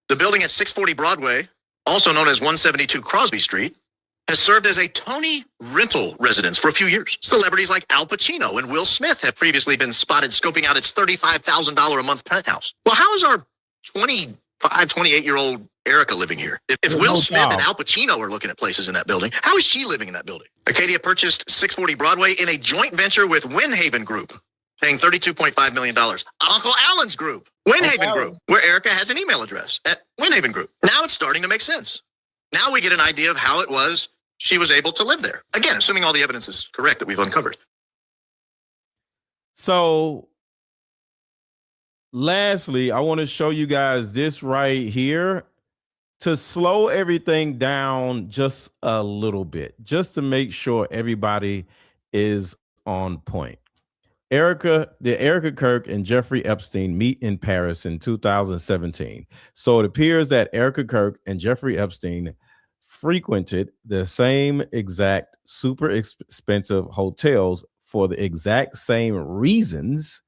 Speaker 13: The building at 640 Broadway, also known as 172 Crosby Street, has served as a Tony rental residence for a few years. Celebrities like Al Pacino and Will Smith have previously been spotted scoping out its $35,000 a month penthouse. Well, how is our 28-year-old Erika living here? If Will Smith and Al Pacino are looking at places in that building, how is she living in that building? Acadia purchased 640 Broadway in a joint venture with Windhaven Group, paying $32.5 million. Uncle Alan's group, Windhaven Group, where Erika has an email address at Windhaven Group. Now it's starting to make sense. Now we get an idea of how it was she was able to live there. Again, assuming all the evidence is correct that we've uncovered.
Speaker 1: So, lastly, I want to show you guys this right here to slow everything down just a little bit, just to make sure everybody is on point. Erika Kirk and Jeffrey Epstein meet in Paris in 2017. So it appears that Erika Kirk and Jeffrey Epstein frequented the same exact super expensive hotels for the exact same reasons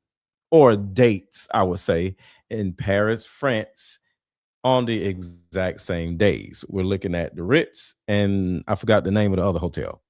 Speaker 1: or dates, I would say, in Paris, France, on the exact same days. We're looking at the Ritz, and I forgot the name of the other hotel.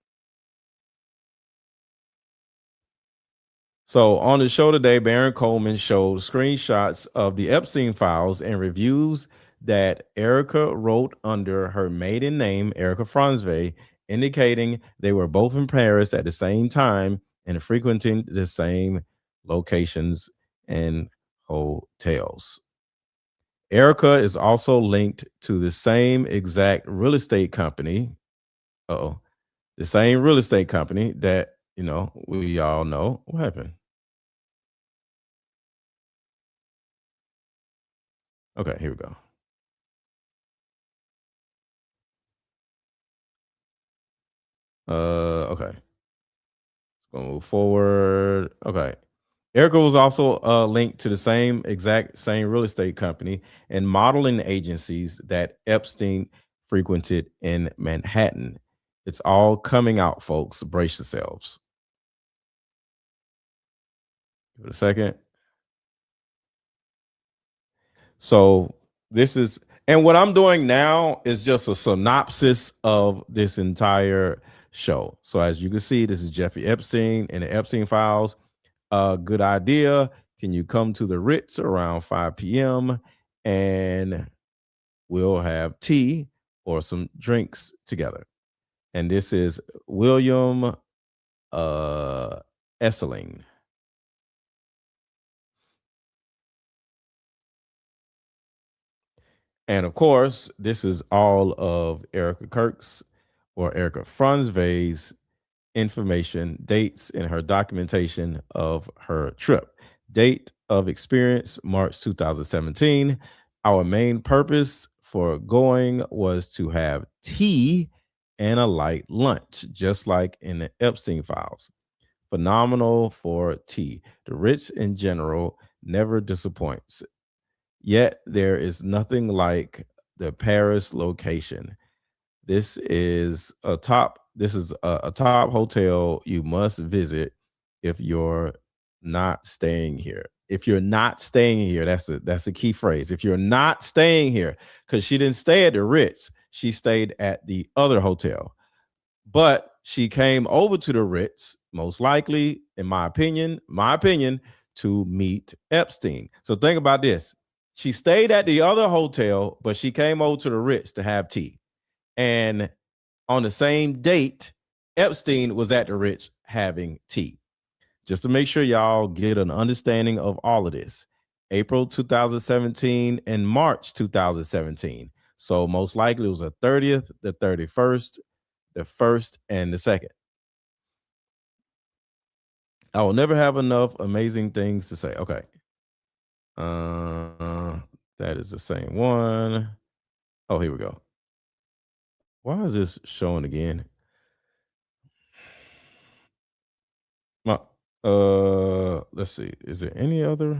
Speaker 1: So on the show today, Baron Coleman showed screenshots of the Epstein files and reviews that Erika wrote under her maiden name, Erika Frantzve, indicating they were both in Paris at the same time and frequenting the same locations and hotels. Erika is also linked to the same exact real estate company. The same real estate company that, we all know. What happened? Okay, here we go. Okay. Let's go move forward. Okay. Erika was also linked to the same real estate company and modeling agencies that Epstein frequented in Manhattan. It's all coming out, folks. Brace yourselves. Give it a second. So this is, and what I'm doing now is just a synopsis of this entire show. So as you can see, this is Jeffrey Epstein and the Epstein files. Good idea. Can you come to the Ritz around 5 p.m. and we'll have tea or some drinks together. And this is William Esseling. And of course, this is all of Erika Kirk's or Erika Frantzve's information, dates, and her documentation of her trip. Date of experience, March 2017. Our main purpose for going was to have tea and a light lunch, just like in the Epstein files. Phenomenal for tea. The Ritz in general never disappoints. Yet there is nothing like the Paris location. This is a top hotel you must visit if you're not staying here. If you're not staying here, that's a key phrase. If you're not staying here, because she didn't stay at the Ritz, she stayed at the other hotel. But she came over to the Ritz, most likely, in my opinion, to meet Epstein. So think about this. She stayed at the other hotel, but she came over to the Ritz to have tea. And on the same date, Epstein was at the Ritz having tea. Just to make sure y'all get an understanding of all of this. April 2017 and March 2017. So most likely it was the 30th, the 31st, the 1st, and the 2nd. I will never have enough amazing things to say. Okay. That is the same one. Oh, here we go. Why is this showing again? Let's see. Is there any other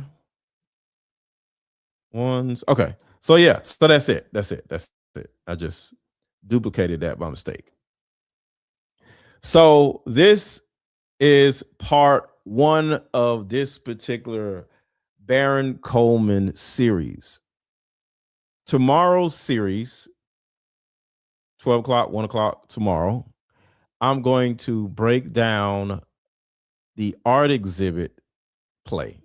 Speaker 1: ones? Okay. So yeah, so that's it. That's it. I just duplicated that by mistake. So this is part 1 of this particular Baron Coleman series. Tomorrow's series, 12 o'clock, 1 o'clock tomorrow, I'm going to break down the art exhibit play.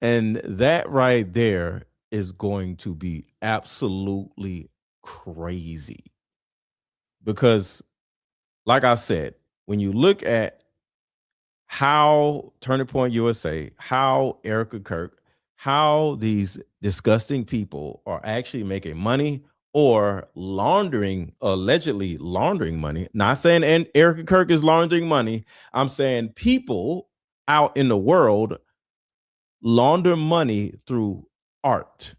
Speaker 1: And that right there is going to be absolutely crazy. Because, like I said, when you look at how Turning Point USA, how Erika Kirk, how these disgusting people are actually making money or allegedly laundering money. Not saying and Erika Kirk is laundering money. I'm saying people out in the world launder money through art.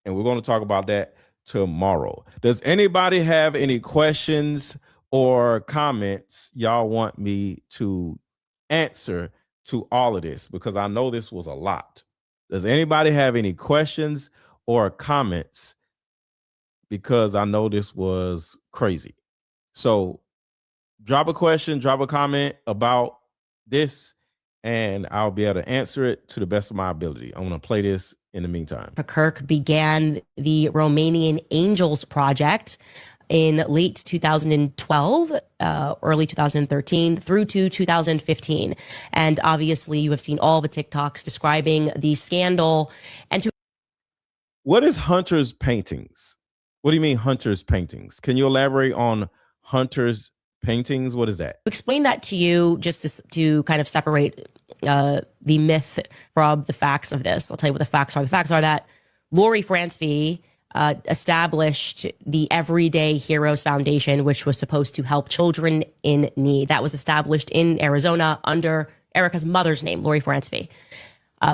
Speaker 1: And we're going to talk about that tomorrow. Does anybody have any questions or comments y'all want me to answer to all of this because I know this was a lot. Does anybody have any questions or comments? Because I know this was crazy. So drop a question, drop a comment about this, and I'll be able to answer it to the best of my ability. I'm going to play this in the meantime.
Speaker 10: Kirk began the Romanian Angels Project in late 2012, early 2013 through to 2015. And obviously you have seen all the TikToks describing the scandal. And
Speaker 1: what is Hunter's paintings? What do you mean Hunter's paintings? Can you elaborate on Hunter's paintings? What is that?
Speaker 10: Explain that to you just to kind of separate the myth from the facts of this. I'll tell you what the facts are. The facts are that Erika Frantzve established the Everyday Heroes Foundation, which was supposed to help children in need. That was established in Arizona under Erika's mother's name, Erika Frantzve.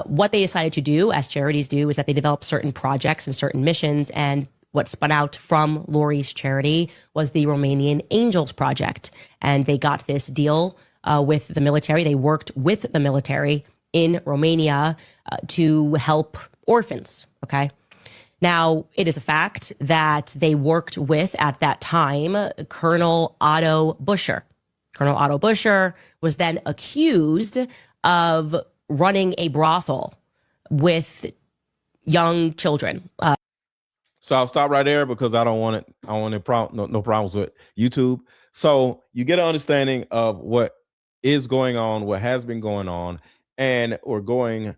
Speaker 10: What they decided to do, as charities do, is that they develop certain projects and certain missions, and what spun out from Lori's charity was the Romanian Angels Project. And they got this deal with the military. They worked with the military in Romania to help orphans, okay? Now, it is a fact that they worked with, at that time, Colonel Otto Buscher. Colonel Otto Buscher was then accused of running a brothel with young children.
Speaker 1: So I'll stop right there because I don't want it. I don't want no problems with YouTube. So you get an understanding of what is going on, what has been going on, and we're going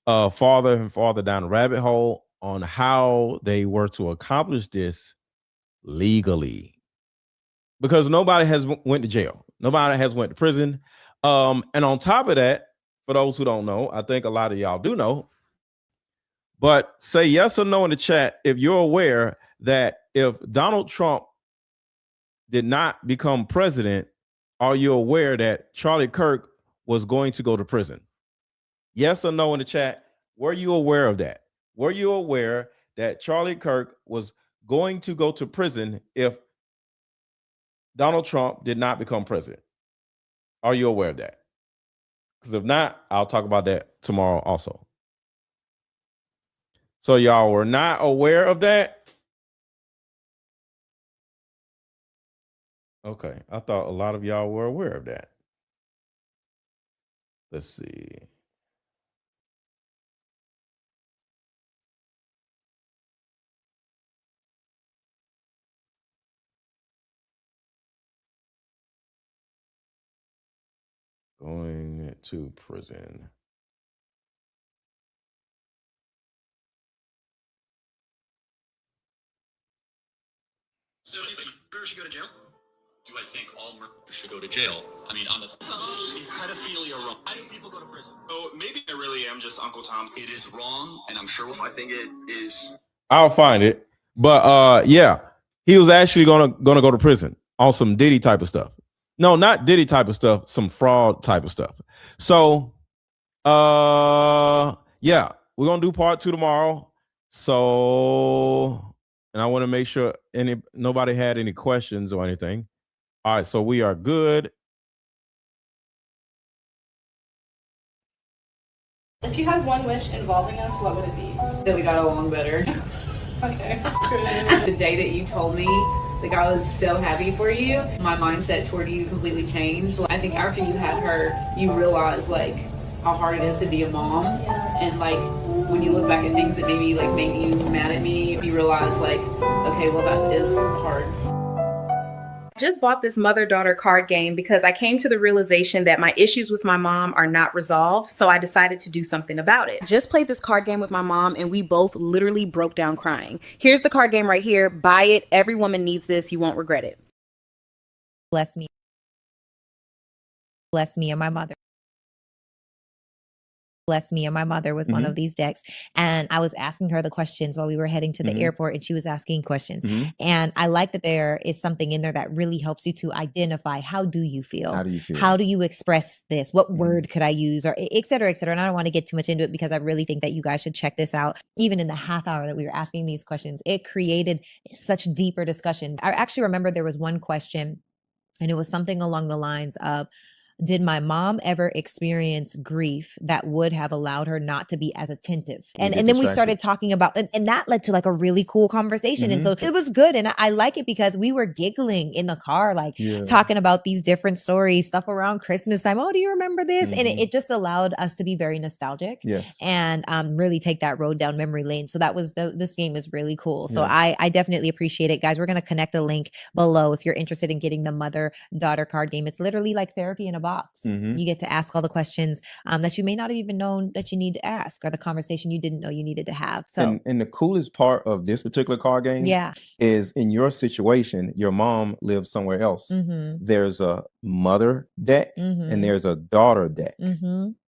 Speaker 1: farther and farther down the rabbit hole on how they were to accomplish this legally, because nobody has went to jail, nobody has went to prison, and on top of that, for those who don't know, I think a lot of y'all do know, but say yes or no in the chat if you're aware that if Donald Trump did not become president, are you aware that Charlie Kirk was going to go to prison? Yes or no in the chat. Were you aware of that? Were you aware that Charlie Kirk was going to go to prison if Donald Trump did not become president? Are you aware of that? Because if not, I'll talk about that tomorrow also. So y'all were not aware of that? Okay, I thought a lot of y'all were aware of that. Let's see. Going to prison.
Speaker 14: So do you think murderers should go to jail? Do I think all murderers should go to jail? I mean, on the is pedophilia wrong? Why do people go to prison? Oh, maybe I really am just Uncle Tom. It is wrong, and I'm sure I think it is.
Speaker 1: I'll find it. But yeah, he was actually gonna go to prison on some Diddy type of stuff. No, not Diddy type of stuff, some fraud type of stuff. So yeah, we're gonna do part 2 tomorrow. So, and I want to make sure nobody had any questions or anything. All right, so we are good.
Speaker 15: If you had one wish involving us, what would it be?
Speaker 5: That we got along better.
Speaker 15: Okay.
Speaker 5: The day that you told me, like, I was so happy for you, my mindset toward you completely changed. Like, I think after you had her, you realized, like, how hard it is to be a mom. And, like, when you look back at things that maybe, like, made you mad at me, you realize, like, okay, well, that is hard.
Speaker 3: I just bought this mother-daughter card game because I came to the realization that my issues with my mom are not resolved, so I decided to do something about it. I just played this card game with my mom and we both literally broke down crying. Here's the card game right here. Buy it. Every woman needs this. You won't regret it.
Speaker 16: Bless me. Bless me and my mother. Bless me and my mother with one of these decks. And I was asking her the questions while we were heading to the airport, and she was asking questions. And I like that there is something in there that really helps you to identify, how do you feel?
Speaker 1: How do you feel?
Speaker 16: How do you express this? What word could I use? Or et cetera, et cetera. And I don't want to get too much into it because I really think that you guys should check this out. Even in the half hour that we were asking these questions, it created such deeper discussions. I actually remember there was one question, and it was something along the lines of, did my mom ever experience grief that would have allowed her not to be as attentive? And then we started talking about, and that led to like a really cool conversation. And so it was good. And I like it because we were giggling in the car, like talking about these different stories, stuff around Christmas time. Oh, do you remember this? And it just allowed us to be very nostalgic and really take that road down memory lane. So that was this game is really cool. So I definitely appreciate it, guys. We're going to connect the link below if you're interested in getting the mother-daughter card game. It's literally like therapy in a box. You get to ask all the questions that you may not have even known that you need to ask, or the conversation you didn't know you needed to have. So,
Speaker 1: and the coolest part of this particular card game is, in your situation, your mom lives somewhere else. There's a mother deck and there's a daughter deck.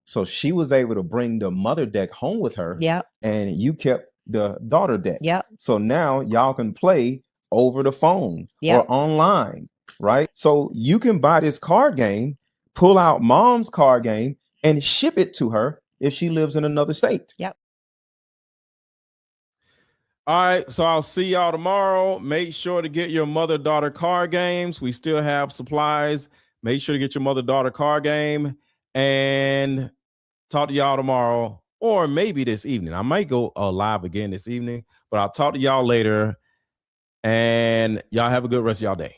Speaker 1: So she was able to bring the mother deck home with her, and you kept the daughter deck. So now y'all can play over the phone or online, right? So you can buy this card game, pull out mom's card game, and ship it to her if she lives in another state. All right, so I'll see y'all tomorrow. Make sure to get your mother-daughter card games. We still have supplies. Make sure to get your mother-daughter card game, and talk to y'all tomorrow, or maybe this evening. I might go live again this evening, but I'll talk to y'all later, and y'all have a good rest of y'all day.